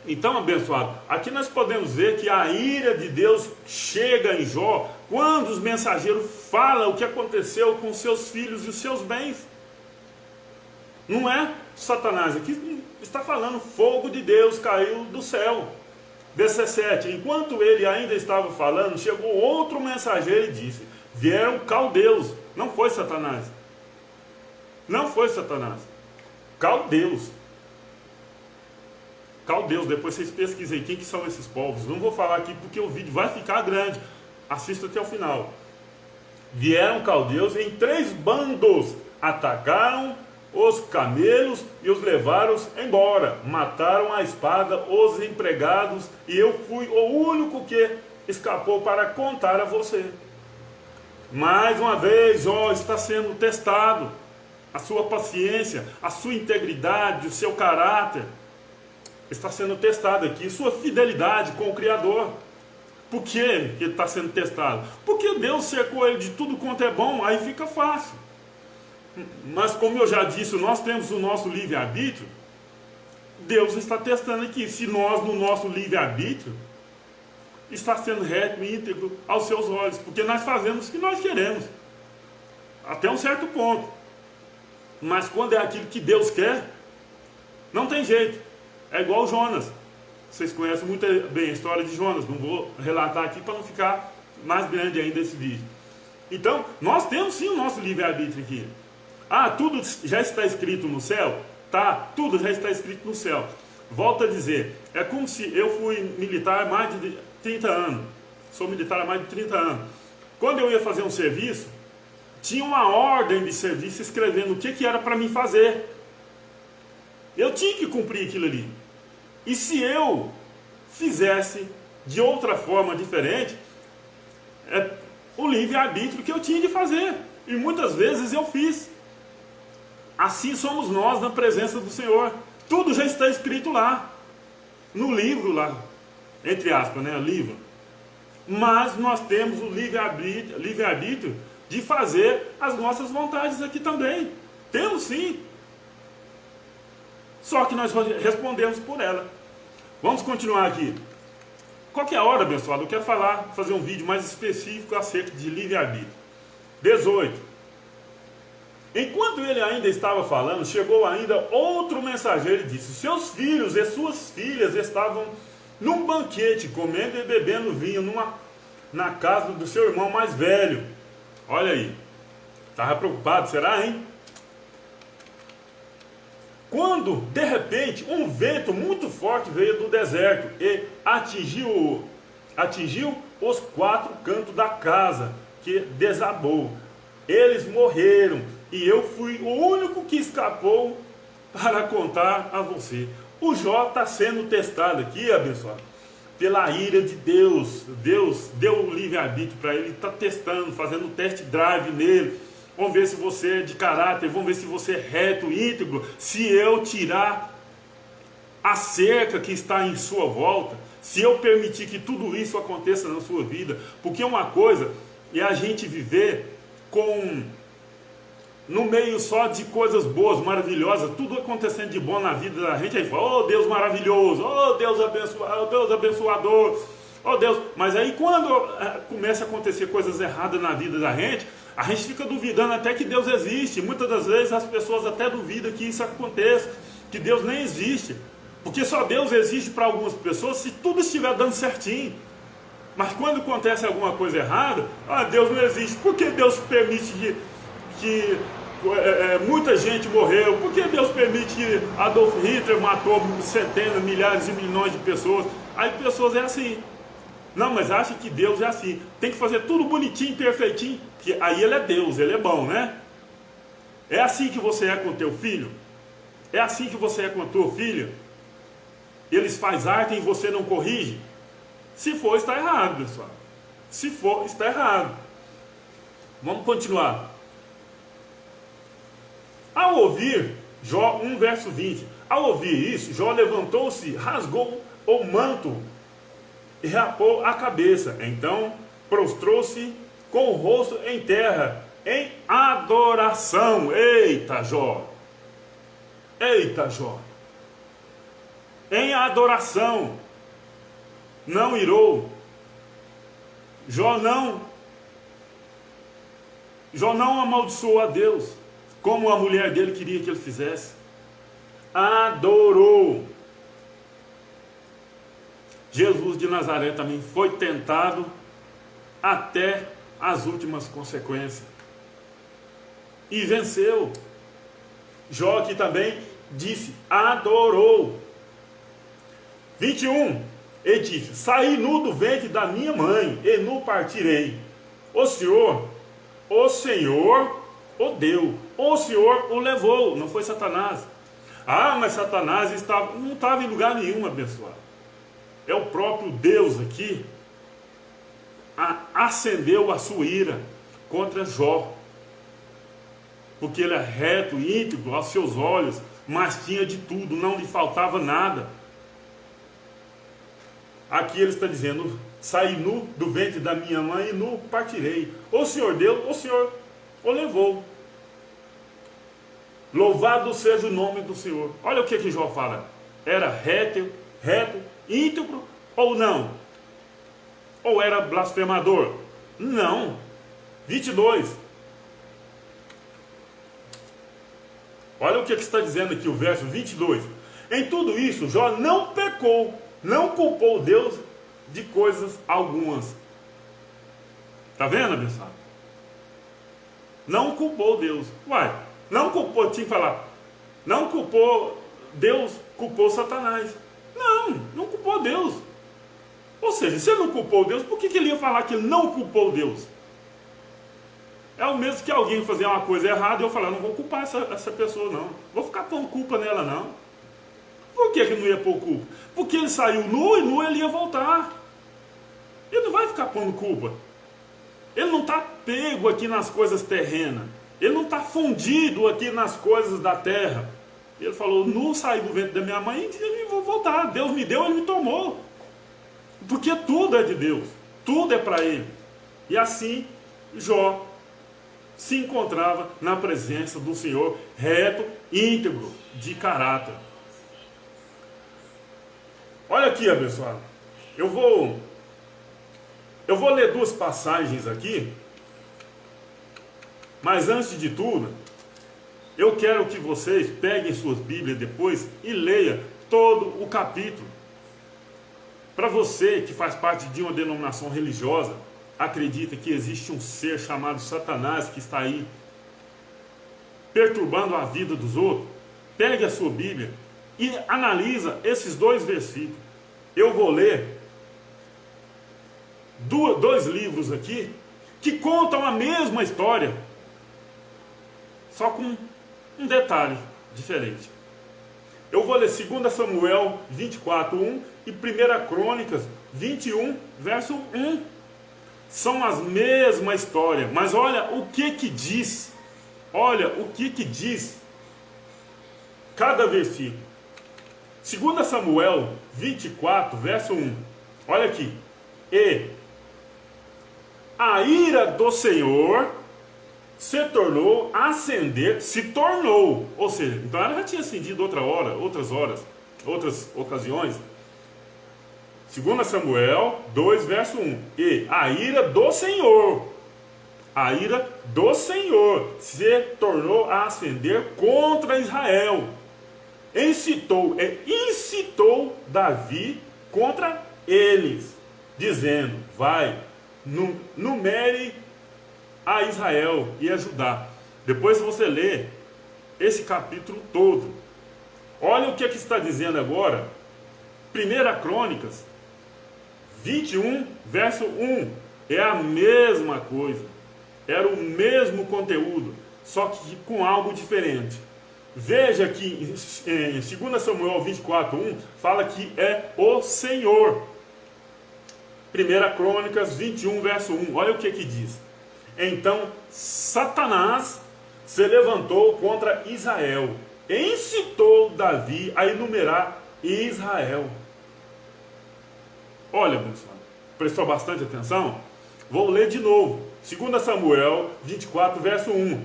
Então, abençoado, aqui nós podemos ver que a ira de Deus chega em Jó quando os mensageiros falam o que aconteceu com seus filhos e os seus bens. Não é Satanás, aqui está falando fogo de Deus caiu do céu. 17. Enquanto ele ainda estava falando, chegou outro mensageiro e disse: vieram caldeus. Não foi Satanás. Não foi Satanás. Caldeus. Caldeus, depois vocês pesquisem quem que são esses povos. Não vou falar aqui porque o vídeo vai ficar grande. Assista até o final. Vieram caldeus em 3 bandos, atacaram os camelos e os levaram embora. Mataram à espada os empregados, e eu fui o único que escapou para contar a você. Mais uma vez, Jó está sendo testado. A sua paciência, a sua integridade, o seu caráter. está sendo testado aqui, sua fidelidade com o Criador. Por que ele está sendo testado? Porque Deus cercou ele de tudo quanto é bom, aí fica fácil. Mas como eu já disse, nós temos o nosso livre-arbítrio. Deus está testando aqui, se nós no nosso livre-arbítrio está sendo reto e íntegro aos seus olhos, porque nós fazemos o que nós queremos, até um certo ponto. Mas quando é aquilo que Deus quer, não tem jeito. É igual Jonas. Vocês conhecem muito bem a história de Jonas, não vou relatar aqui para não ficar mais grande ainda esse vídeo. Então, nós temos sim o nosso livre-arbítrio aqui. Ah, tudo já está escrito no céu? Tá, tudo já está escrito no céu. Volto a dizer, é como se eu fui militar há mais de 30 anos. Sou militar há mais de 30 anos. Quando eu ia fazer um serviço, tinha uma ordem de serviço escrevendo o que era para mim fazer. Eu tinha que cumprir aquilo ali. E se eu fizesse de outra forma diferente, é o livre-arbítrio que eu tinha de fazer. E muitas vezes eu fiz. Assim somos nós na presença do Senhor. Tudo já está escrito lá. No livro lá. Entre aspas, né? Livro. Mas nós temos o livre-arbítrio de fazer as nossas vontades aqui também. Temos sim. Só que nós respondemos por ela. Vamos continuar aqui. Qualquer hora, abençoado, eu quero fazer um vídeo mais específico acerca de livre-arbítrio. 18. Enquanto ele ainda estava falando, chegou ainda outro mensageiro e disse: seus filhos e suas filhas estavam num banquete, comendo e bebendo vinho na casa do seu irmão mais velho. Olha aí. Estava preocupado, será, hein? Quando, de repente, um vento muito forte veio do deserto e atingiu os 4 cantos da casa, que desabou. Eles morreram, e eu fui o único que escapou para contar a você. O Jó está sendo testado aqui, abençoado, pela ira de Deus. Deus deu o livre-arbítrio para ele, está testando, fazendo test drive nele. Vamos ver se você é de caráter, vamos ver se você é reto, íntegro. Se eu tirar a cerca que está em sua volta, se eu permitir que tudo isso aconteça na sua vida, porque uma coisa é a gente viver no meio só de coisas boas, maravilhosas, tudo acontecendo de bom na vida da gente, aí fala: oh Deus maravilhoso, oh Deus abençoado, oh Deus abençoador, oh Deus. Mas aí quando começa a acontecer coisas erradas na vida da gente, a gente fica duvidando até que Deus existe. Muitas das vezes as pessoas até duvidam que isso aconteça, que Deus nem existe, porque só Deus existe para algumas pessoas se tudo estiver dando certinho. Mas quando acontece alguma coisa errada, Deus não existe. Por que Deus permite que muita gente morreu? Por que Deus permite que Adolf Hitler matou centenas, milhares e milhões de pessoas? Aí pessoas é assim. Não, mas acha que Deus é assim. Tem que fazer tudo bonitinho, perfeitinho, que aí ele é Deus, ele é bom, né? É assim que você é com o teu filho? É assim que você é com a tua filha? Eles fazem arte e você não corrige? Se for, está errado, pessoal. Se for, está errado. Vamos continuar. Ao ouvir, Jó 1, verso 20. Ao ouvir isso, Jó levantou-se, rasgou o manto e rapou a cabeça. Então prostrou-se com o rosto em terra, em adoração. Eita, Jó! Eita, Jó! Em adoração. Não irou. Jó não amaldiçoou a Deus, como a mulher dele queria que ele fizesse. Adorou. Jesus de Nazaré também foi tentado até as últimas consequências e venceu. Jó aqui também disse: adorou. 21. Ele disse: saí nu do ventre da minha mãe, e nu partirei. O Senhor o deu, o Senhor o levou. Não foi Satanás. Mas Satanás não estava em lugar nenhum, abençoado. É o próprio Deus aqui acendeu a sua ira contra Jó, porque ele é reto, íntegro aos seus olhos, mas tinha de tudo, não lhe faltava nada. Aqui ele está dizendo: saí nu do ventre da minha mãe e nu partirei. O Senhor deu, o Senhor o levou. Louvado seja o nome do Senhor. Olha o que Jó fala. Era reto, íntegro ou não? Ou era blasfemador? Não. 22. Olha o que está dizendo aqui o verso 22. Em tudo isso, Jó não pecou, não culpou Deus de coisas algumas. Está vendo, abençoado? Não culpou Deus. Uai, não culpou, tinha que falar, não culpou Deus, culpou Satanás. Não culpou Deus. Ou seja, se ele não culpou Deus, por que ele ia falar que ele não culpou Deus? É o mesmo que alguém fazer uma coisa errada e eu falar: não vou culpar essa pessoa não. Vou ficar pondo culpa nela não. Por que não ia pôr culpa? Porque ele saiu nu e nu ele ia voltar. Ele não vai ficar pondo culpa. Ele não está pego aqui nas coisas terrenas. Ele não está fundido aqui nas coisas da terra. Ele falou: nu saí do ventre da minha mãe e vou voltar. Deus me deu, ele me tomou. Porque tudo é de Deus. Tudo é para ele. E assim Jó se encontrava na presença do Senhor, reto, íntegro, de caráter. Olha aqui, abençoado. Eu vou ler duas passagens aqui, mas antes de tudo, eu quero que vocês peguem suas Bíblias depois e leiam todo o capítulo. Para você que faz parte de uma denominação religiosa, acredita que existe um ser chamado Satanás que está aí perturbando a vida dos outros, pegue a sua Bíblia e analisa esses dois versículos. Eu vou ler dois livros aqui que contam a mesma história, só com um detalhe diferente. Eu vou ler 2 Samuel 24:1 e 1 Crônicas 21, verso 1. São as mesmas histórias, mas olha o que diz. Olha o que diz cada versículo. 2 Samuel 24, verso 1. Olha aqui. E a ira do Senhor se tornou a acender, ou seja, então ela já tinha acendido outras ocasiões. 2 Samuel 2, verso 1. E a ira do Senhor se tornou a acender contra Israel. Incitou Davi contra eles, dizendo: vai, numere a Israel e a Judá. Depois você lê esse capítulo todo. Olha o que está dizendo agora. 1 Crônicas 21, verso 1. É a mesma coisa. Era o mesmo conteúdo, só que com algo diferente. Veja que em 2 Samuel 24, 1 fala que é o Senhor. 1 Crônicas 21, verso 1. Olha o que diz. Então Satanás se levantou contra Israel e incitou Davi a enumerar Israel. Olha, pessoal, prestou bastante atenção? Vou ler de novo. 2 Samuel 24, verso 1.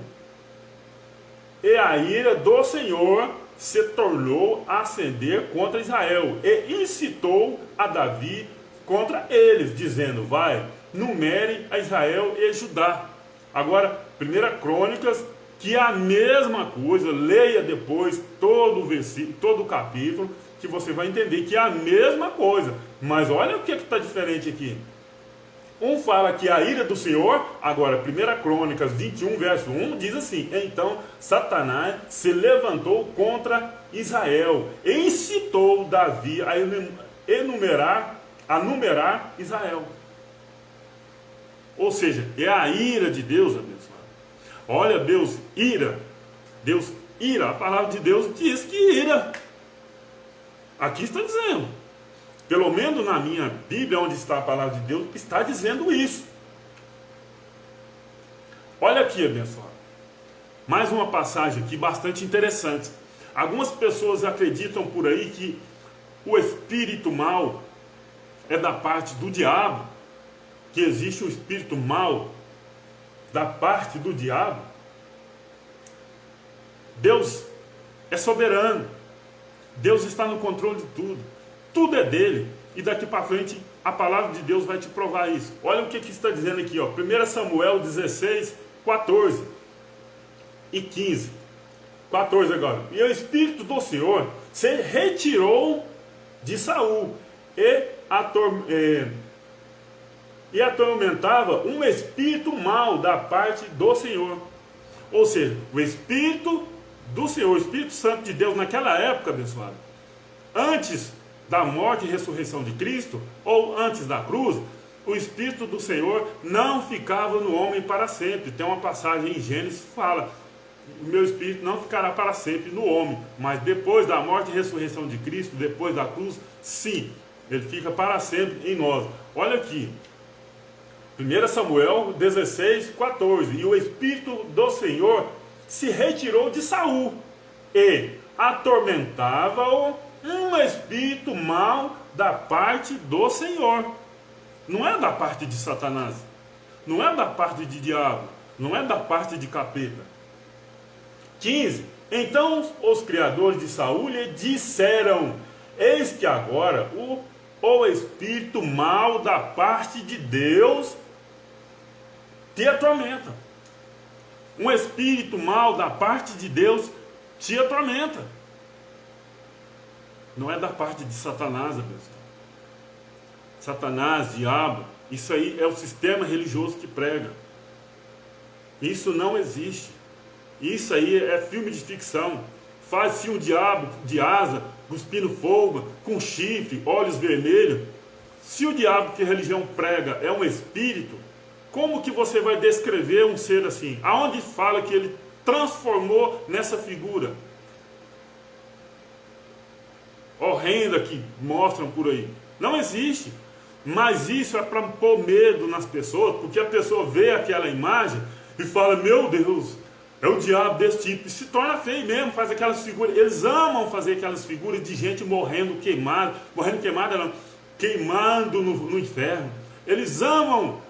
E a ira do Senhor se tornou a acender contra Israel e incitou a Davi contra eles, dizendo: vai, numere a Israel e Judá. Agora, 1 Crônicas, que é a mesma coisa, leia depois todo o versículo, todo o capítulo, que você vai entender que é a mesma coisa. Mas olha o que está diferente aqui. Um fala que a ira do Senhor, agora 1 Crônicas 21, verso 1, diz assim: então Satanás se levantou contra Israel e incitou Davi a numerar Israel. Ou seja, é a ira de Deus, abençoado. Olha, Deus ira, a palavra de Deus diz que ira. Aqui está dizendo, pelo menos na minha Bíblia, onde está a palavra de Deus, está dizendo isso. Olha aqui, abençoado. Mais uma passagem aqui bastante interessante. Algumas pessoas acreditam por aí que o espírito mal é da parte do diabo, que existe um espírito mau da parte do diabo, Deus é soberano. Deus está no controle de tudo. Tudo é dele. E daqui para frente a palavra de Deus vai te provar isso. Olha o que está dizendo aqui, ó. 1 Samuel 16, 14 e 15. 14 agora. E o Espírito do Senhor se retirou de Saul e atormentava um espírito mau da parte do Senhor. Ou seja, o Espírito do Senhor, o Espírito Santo de Deus naquela época, abençoado, antes da morte e ressurreição de Cristo, ou antes da cruz, o Espírito do Senhor não ficava no homem para sempre. Tem uma passagem em Gênesis que fala: o meu Espírito não ficará para sempre no homem, mas depois da morte e ressurreição de Cristo, depois da cruz, sim, ele fica para sempre em nós. Olha aqui, 1 Samuel 16, 14. E o Espírito do Senhor se retirou de Saul e atormentava-o um espírito mau da parte do Senhor. Não é da parte de Satanás, não é da parte de diabo, não é da parte de capeta. 15. Então os criadores de Saul lhe disseram: eis que agora o espírito mau da parte de Deus te atormenta. Um espírito mau da parte de Deus te atormenta. Não é da parte de Satanás, pessoal. Satanás, diabo, isso aí é o sistema religioso que prega. Isso não existe. Isso aí é filme de ficção. Faz-se um diabo de asa, cuspindo fogo, com chifre, olhos vermelhos. Se o diabo que a religião prega é um espírito, como que você vai descrever um ser assim? Aonde fala que ele transformou nessa figura horrenda que mostram por aí? Não existe. Mas isso é para pôr medo nas pessoas, porque a pessoa vê aquela imagem e fala: meu Deus, é o diabo desse tipo. E se torna feio mesmo, faz aquelas figuras. Eles amam fazer aquelas figuras de gente morrendo queimada, queimando no inferno. Eles amam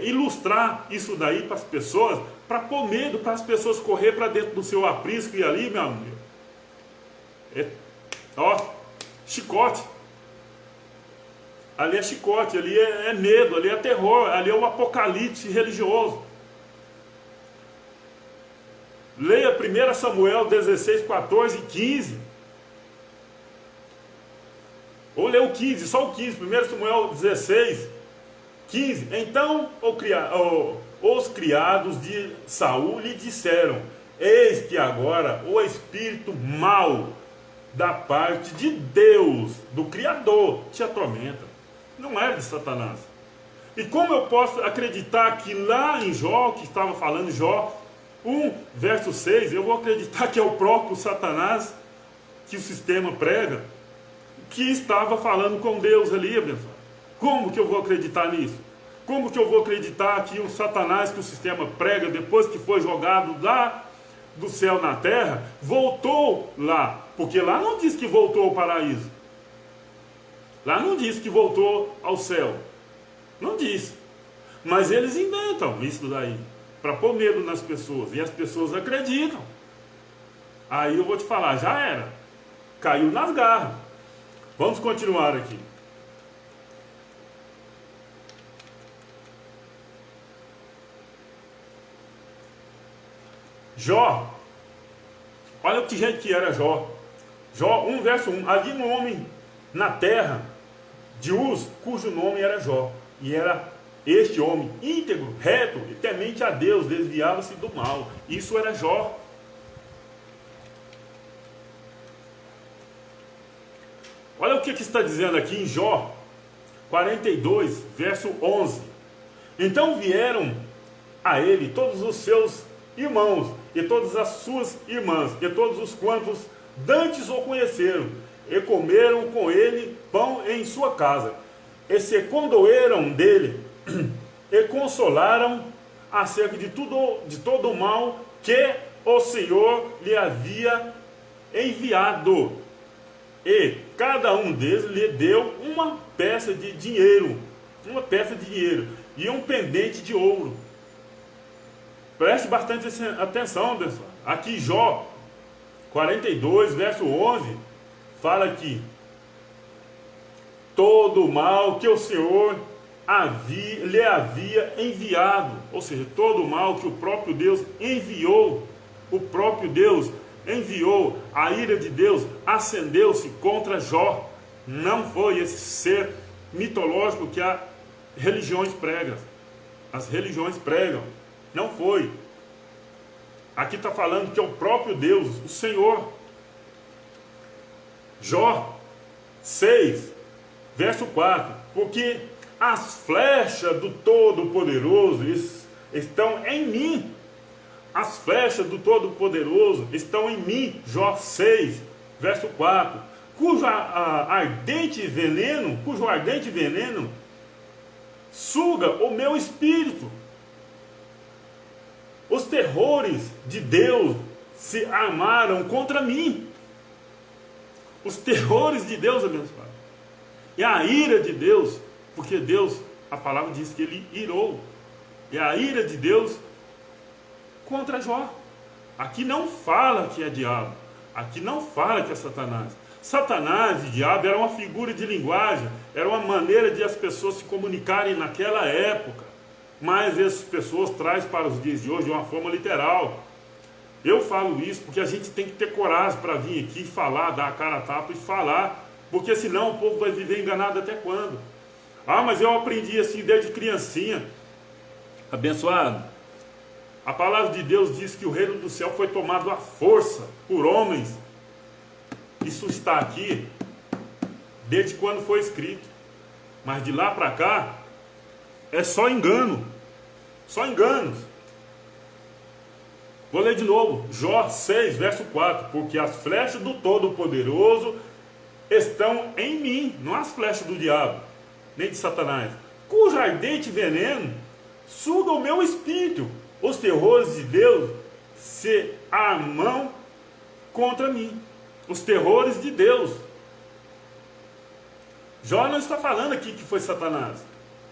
ilustrar isso daí para as pessoas, para pôr medo, para as pessoas correr para dentro do seu aprisco e ali, meu amigo, chicote. Ali é chicote, ali é medo, ali é terror, ali é o apocalipse religioso. Leia 1 Samuel 16, 14 e 15. Ou lê o 15, só o 15, 1 Samuel 16, 15. Então os criados de Saul lhe disseram: eis que agora o espírito mau da parte de Deus, do Criador, te atormenta. Não é de Satanás. E como eu posso acreditar que lá em Jó, que estava falando Jó 1, verso 6, eu vou acreditar que é o próprio Satanás, que o sistema prega, que estava falando com Deus ali, abençoado? Como que eu vou acreditar nisso? Como que eu vou acreditar que o Satanás que o sistema prega, depois que foi jogado lá do céu na terra, voltou lá? Porque lá não diz que voltou ao paraíso. Lá não diz que voltou ao céu. Não diz. Mas eles inventam isso daí, para pôr medo nas pessoas. E as pessoas acreditam. Aí eu vou te falar, já era. Caiu nas garras. Vamos continuar aqui. Jó. Olha que gente que era Jó. Jó 1, verso 1. Havia um homem na terra de Uz, cujo nome era Jó. E era este homem íntegro, reto e temente a Deus, desviava-se do mal. Isso era Jó. Olha o que está dizendo aqui em Jó 42, verso 11. Então vieram a ele todos os seus irmãos, e todas as suas irmãs, e todos os quantos dantes o conheceram, e comeram com ele pão em sua casa, e se condoeram dele, e consolaram acerca de todo o mal que o Senhor lhe havia enviado. e cada um deles lhe deu uma peça de dinheiro, e um pendente de ouro. Preste bastante atenção, pessoal. Aqui Jó 42, verso 11, fala aqui: todo o mal que o Senhor lhe havia enviado, ou seja, todo o mal que o próprio Deus enviou, a ira de Deus acendeu-se contra Jó. Não foi esse ser mitológico que as religiões pregam, não foi. Aqui está falando que é o próprio Deus, o Senhor. Jó 6, verso 4, porque as flechas do Todo-Poderoso estão em mim. As flechas do Todo-Poderoso estão em mim. Jó 6, verso 4, cujo ardente veneno suga o meu espírito. Os terrores de Deus se armaram contra mim. Os terrores de Deus, abençoado. E a ira de Deus, porque Deus, a palavra diz que ele irou. E a ira de Deus contra Jó. Aqui não fala que é diabo. Aqui não fala que é Satanás. Satanás e diabo era uma figura de linguagem, era uma maneira de as pessoas se comunicarem naquela época. Mas essas pessoas trazem para os dias de hoje de uma forma literal. Eu falo isso porque a gente tem que ter coragem para vir aqui e falar, dar a cara a tapa e falar, porque senão o povo vai viver enganado até quando? Ah, mas eu aprendi assim desde criancinha. Abençoado, a palavra de Deus diz que o reino do céu foi tomado à força por homens. Isso está aqui desde quando foi escrito. Mas de lá para cá é só engano. Só enganos. Vou ler de novo. Jó 6, verso 4. Porque as flechas do Todo-Poderoso estão em mim. Não as flechas do diabo, nem de Satanás. Cujo ardente veneno suga o meu espírito. Os terrores de Deus se armam contra mim. Os terrores de Deus. Jó não está falando aqui que foi Satanás.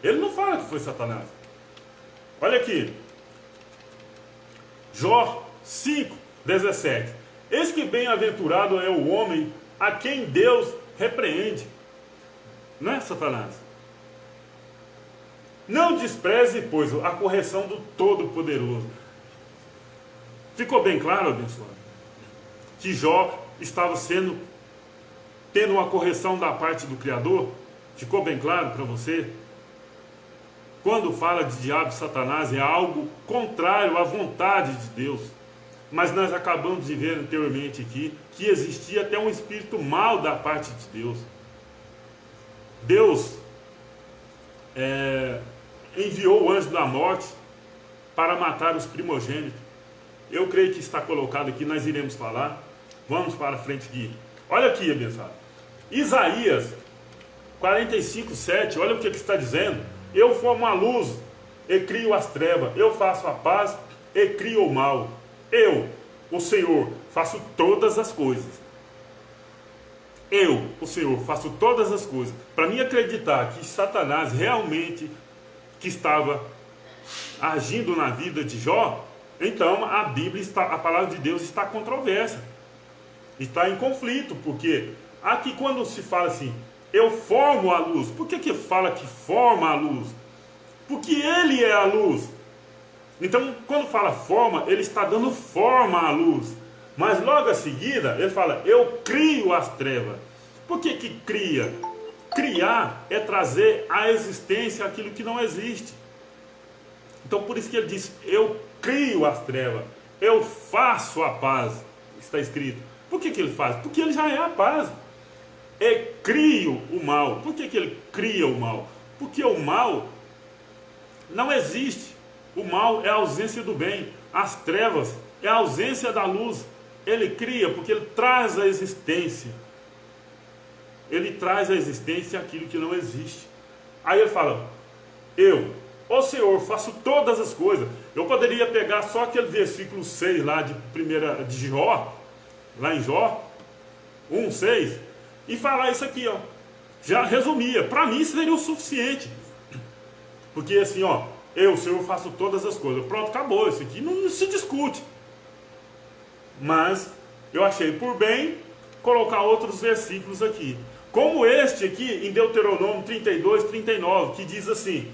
Ele não fala que foi Satanás. Olha aqui. Jó 5, 17. Eis que bem-aventurado é o homem a quem Deus repreende. Não é Satanás. Não despreze, pois, a correção do Todo-Poderoso. Ficou bem claro, abençoado, que Jó estava tendo uma correção da parte do Criador? Ficou bem claro para você? Quando fala de diabo e Satanás, é algo contrário à vontade de Deus. Mas nós acabamos de ver anteriormente aqui que existia até um espírito mau da parte de Deus. Deus enviou o anjo da morte para matar os primogênitos. Eu creio que está colocado aqui, nós iremos falar. Vamos para frente aqui. Olha aqui, abençoado. Isaías 45, 7, olha o que está dizendo. Eu formo a luz e crio as trevas. Eu faço a paz e crio o mal. Eu, o Senhor, faço todas as coisas. Eu, o Senhor, faço todas as coisas. Para mim acreditar que Satanás realmente que estava agindo na vida de Jó, então a Bíblia a palavra de Deus está controversa. Está em conflito, porque aqui quando se fala assim, eu formo a luz, por que fala que forma a luz? Porque ele é a luz. Então quando fala forma, ele está dando forma à luz. Mas logo a seguida, ele fala, eu crio as trevas. Por que cria? Criar é trazer à existência aquilo que não existe. Então por isso que ele diz, eu crio as trevas, eu faço a paz, está escrito. Por que ele faz? Porque ele já é a paz. E crio o mal. Por que ele cria o mal? Porque o mal não existe. O mal é a ausência do bem. As trevas é a ausência da luz. Ele cria porque ele traz à existência. Ele traz à existência aquilo que não existe. Aí ele fala, eu, ó Senhor, faço todas as coisas. Eu poderia pegar só aquele versículo 6 lá de Jó, lá em Jó 1, 6, e falar isso aqui, ó. Já resumia. Para mim isso seria o suficiente. Porque assim, ó, eu, Senhor, faço todas as coisas. Pronto, acabou. Isso aqui não se discute. Mas eu achei por bem colocar outros versículos aqui. Como este aqui, em Deuteronômio 32, 39, que diz assim: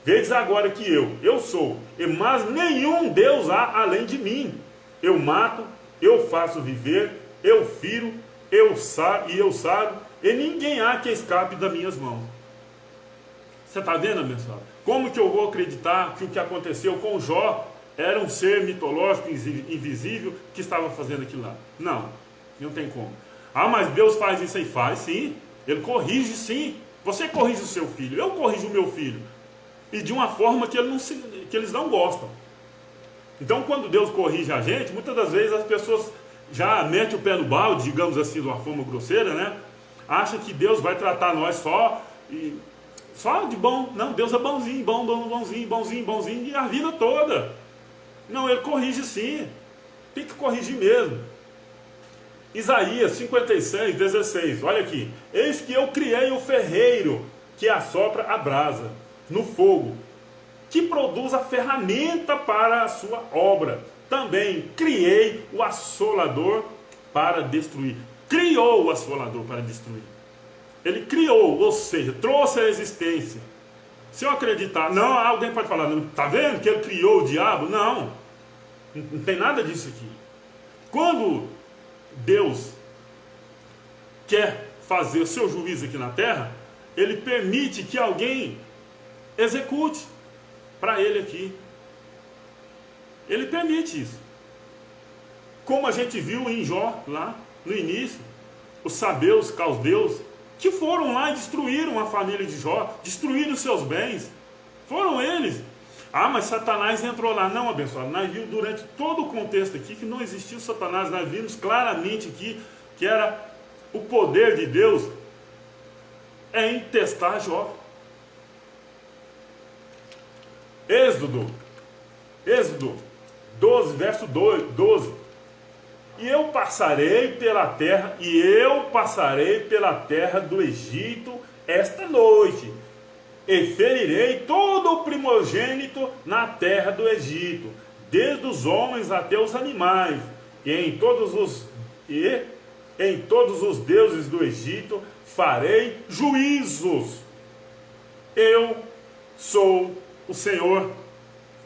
vedes agora que eu sou, mas nenhum Deus há além de mim. Eu mato, eu faço viver, eu firo, eu saro, e ninguém há que escape das minhas mãos. Você está vendo, abençoado? Como que eu vou acreditar que o que aconteceu com Jó era um ser mitológico, invisível, que estava fazendo aquilo lá? Não tem como. Ah, mas Deus faz isso aí? Faz sim. Ele corrige sim. Você corrige o seu filho, eu corrijo o meu filho. E de uma forma que eles não gostam. Então, quando Deus corrige a gente, muitas das vezes as pessoas já metem o pé no balde, digamos assim, de uma forma grosseira, né? Acham que Deus vai tratar nós só de bom. Não, Deus é bonzinho, bonzinho, e a vida toda. Não, Ele corrige sim. Tem que corrigir mesmo. Isaías 56, 16, olha aqui. Eis que eu criei o ferreiro que assopra a brasa no fogo, que produz a ferramenta para a sua obra. Também criei o assolador para destruir. Criou o assolador para destruir. Ele criou, ou seja, trouxe a existência. Se eu acreditar, não, alguém pode falar, está vendo que ele criou o diabo? Não tem nada disso aqui. Quando Deus quer fazer o seu juízo aqui na terra, Ele permite que alguém execute para Ele aqui. Ele permite isso. Como a gente viu em Jó, lá no início, os sabeus, os caldeus, que foram lá e destruíram a família de Jó, destruíram os seus bens. Foram eles. Ah, mas Satanás entrou lá. Não, abençoado. Nós vimos durante todo o contexto aqui que não existiu Satanás. Nós vimos claramente aqui que era o poder de Deus em testar Jó. Êxodo 12, verso 12. E eu passarei pela terra do Egito esta noite, e ferirei todo o primogênito na terra do Egito, desde os homens até os animais, e em todos os deuses do Egito farei juízos. Eu sou o Senhor.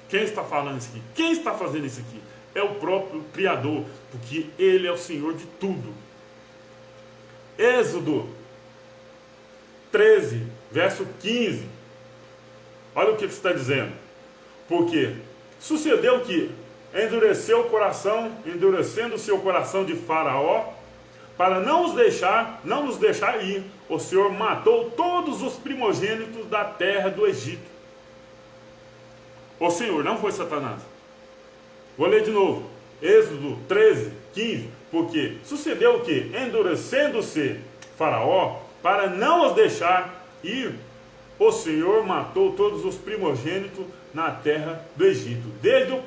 Quem está falando isso aqui? Quem está fazendo isso aqui? É o próprio Criador, porque Ele é o Senhor de tudo. Êxodo 13, verso 15. Olha o que está dizendo. Porque sucedeu que endurecendo o seu coração de Faraó, para não nos deixar ir, o Senhor matou todos os primogênitos da terra do Egito. O Senhor, não foi Satanás. Vou ler de novo. Êxodo 13, 15. Porque sucedeu que, endurecendo-se Faraó, para não os deixar ir, o Senhor matou todos os primogênitos na terra do Egito, desde o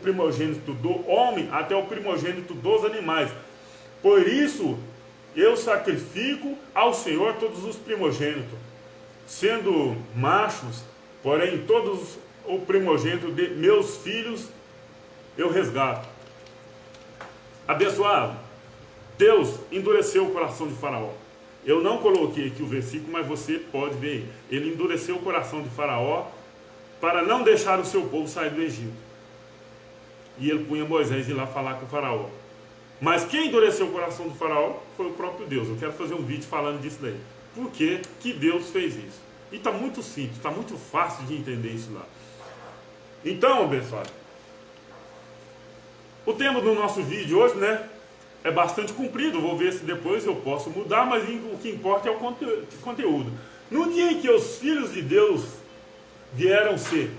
primogênito do homem até o primogênito dos animais. Por isso eu sacrifico ao Senhor todos os primogênitos, sendo machos, porém todos o primogênito de meus filhos eu resgato. Abençoado, Deus endureceu o coração de Faraó. Eu não coloquei aqui o versículo, mas você pode ver. Ele endureceu o coração de Faraó para não deixar o seu povo sair do Egito. E ele punha Moisés ir lá falar com o Faraó. Mas quem endureceu o coração do Faraó foi o próprio Deus. Eu quero fazer um vídeo falando disso daí. Por que Deus fez isso? E está muito simples, está muito fácil de entender isso lá. Então, abençoado, o tema do nosso vídeo hoje, né, é bastante comprido. Vou ver se depois eu posso mudar, mas o que importa é o conteúdo. No dia em que os filhos de Deus vieram se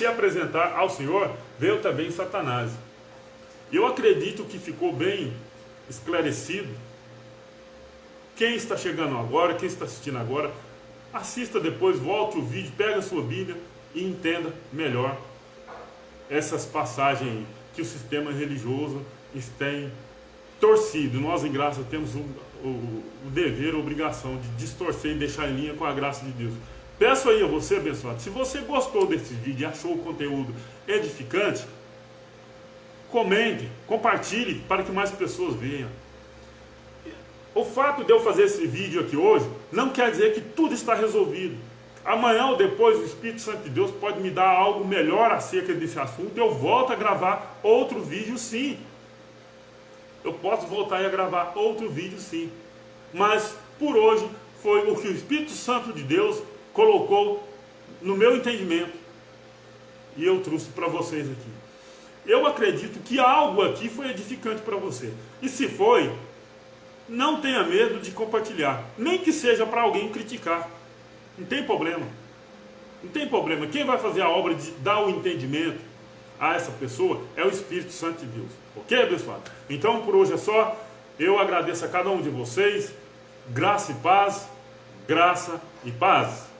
apresentar ao Senhor, veio também Satanás. Eu acredito que ficou bem esclarecido. Quem está chegando agora, quem está assistindo agora, assista depois, volte o vídeo, pega a sua Bíblia e entenda melhor essas passagens aí, que o sistema religioso tem torcido. Nós, em graça, temos o dever, a obrigação de distorcer e deixar em linha com a graça de Deus. Peço aí a você, abençoado, se você gostou desse vídeo e achou o conteúdo edificante, comente, compartilhe para que mais pessoas vejam. O fato de eu fazer esse vídeo aqui hoje não quer dizer que tudo está resolvido. Amanhã ou depois o Espírito Santo de Deus pode me dar algo melhor acerca desse assunto e eu volto a gravar outro vídeo, sim. Eu posso voltar a gravar outro vídeo, sim. Mas por hoje foi o que o Espírito Santo de Deus colocou no meu entendimento e eu trouxe para vocês aqui. Eu acredito que algo aqui foi edificante para você. E se foi, não tenha medo de compartilhar, nem que seja para alguém criticar. Não tem problema. Não tem problema. Quem vai fazer a obra de dar o entendimento a essa pessoa é o Espírito Santo de Deus. Ok, abençoado? Então por hoje é só. Eu agradeço a cada um de vocês. Graça e paz. Graça e paz.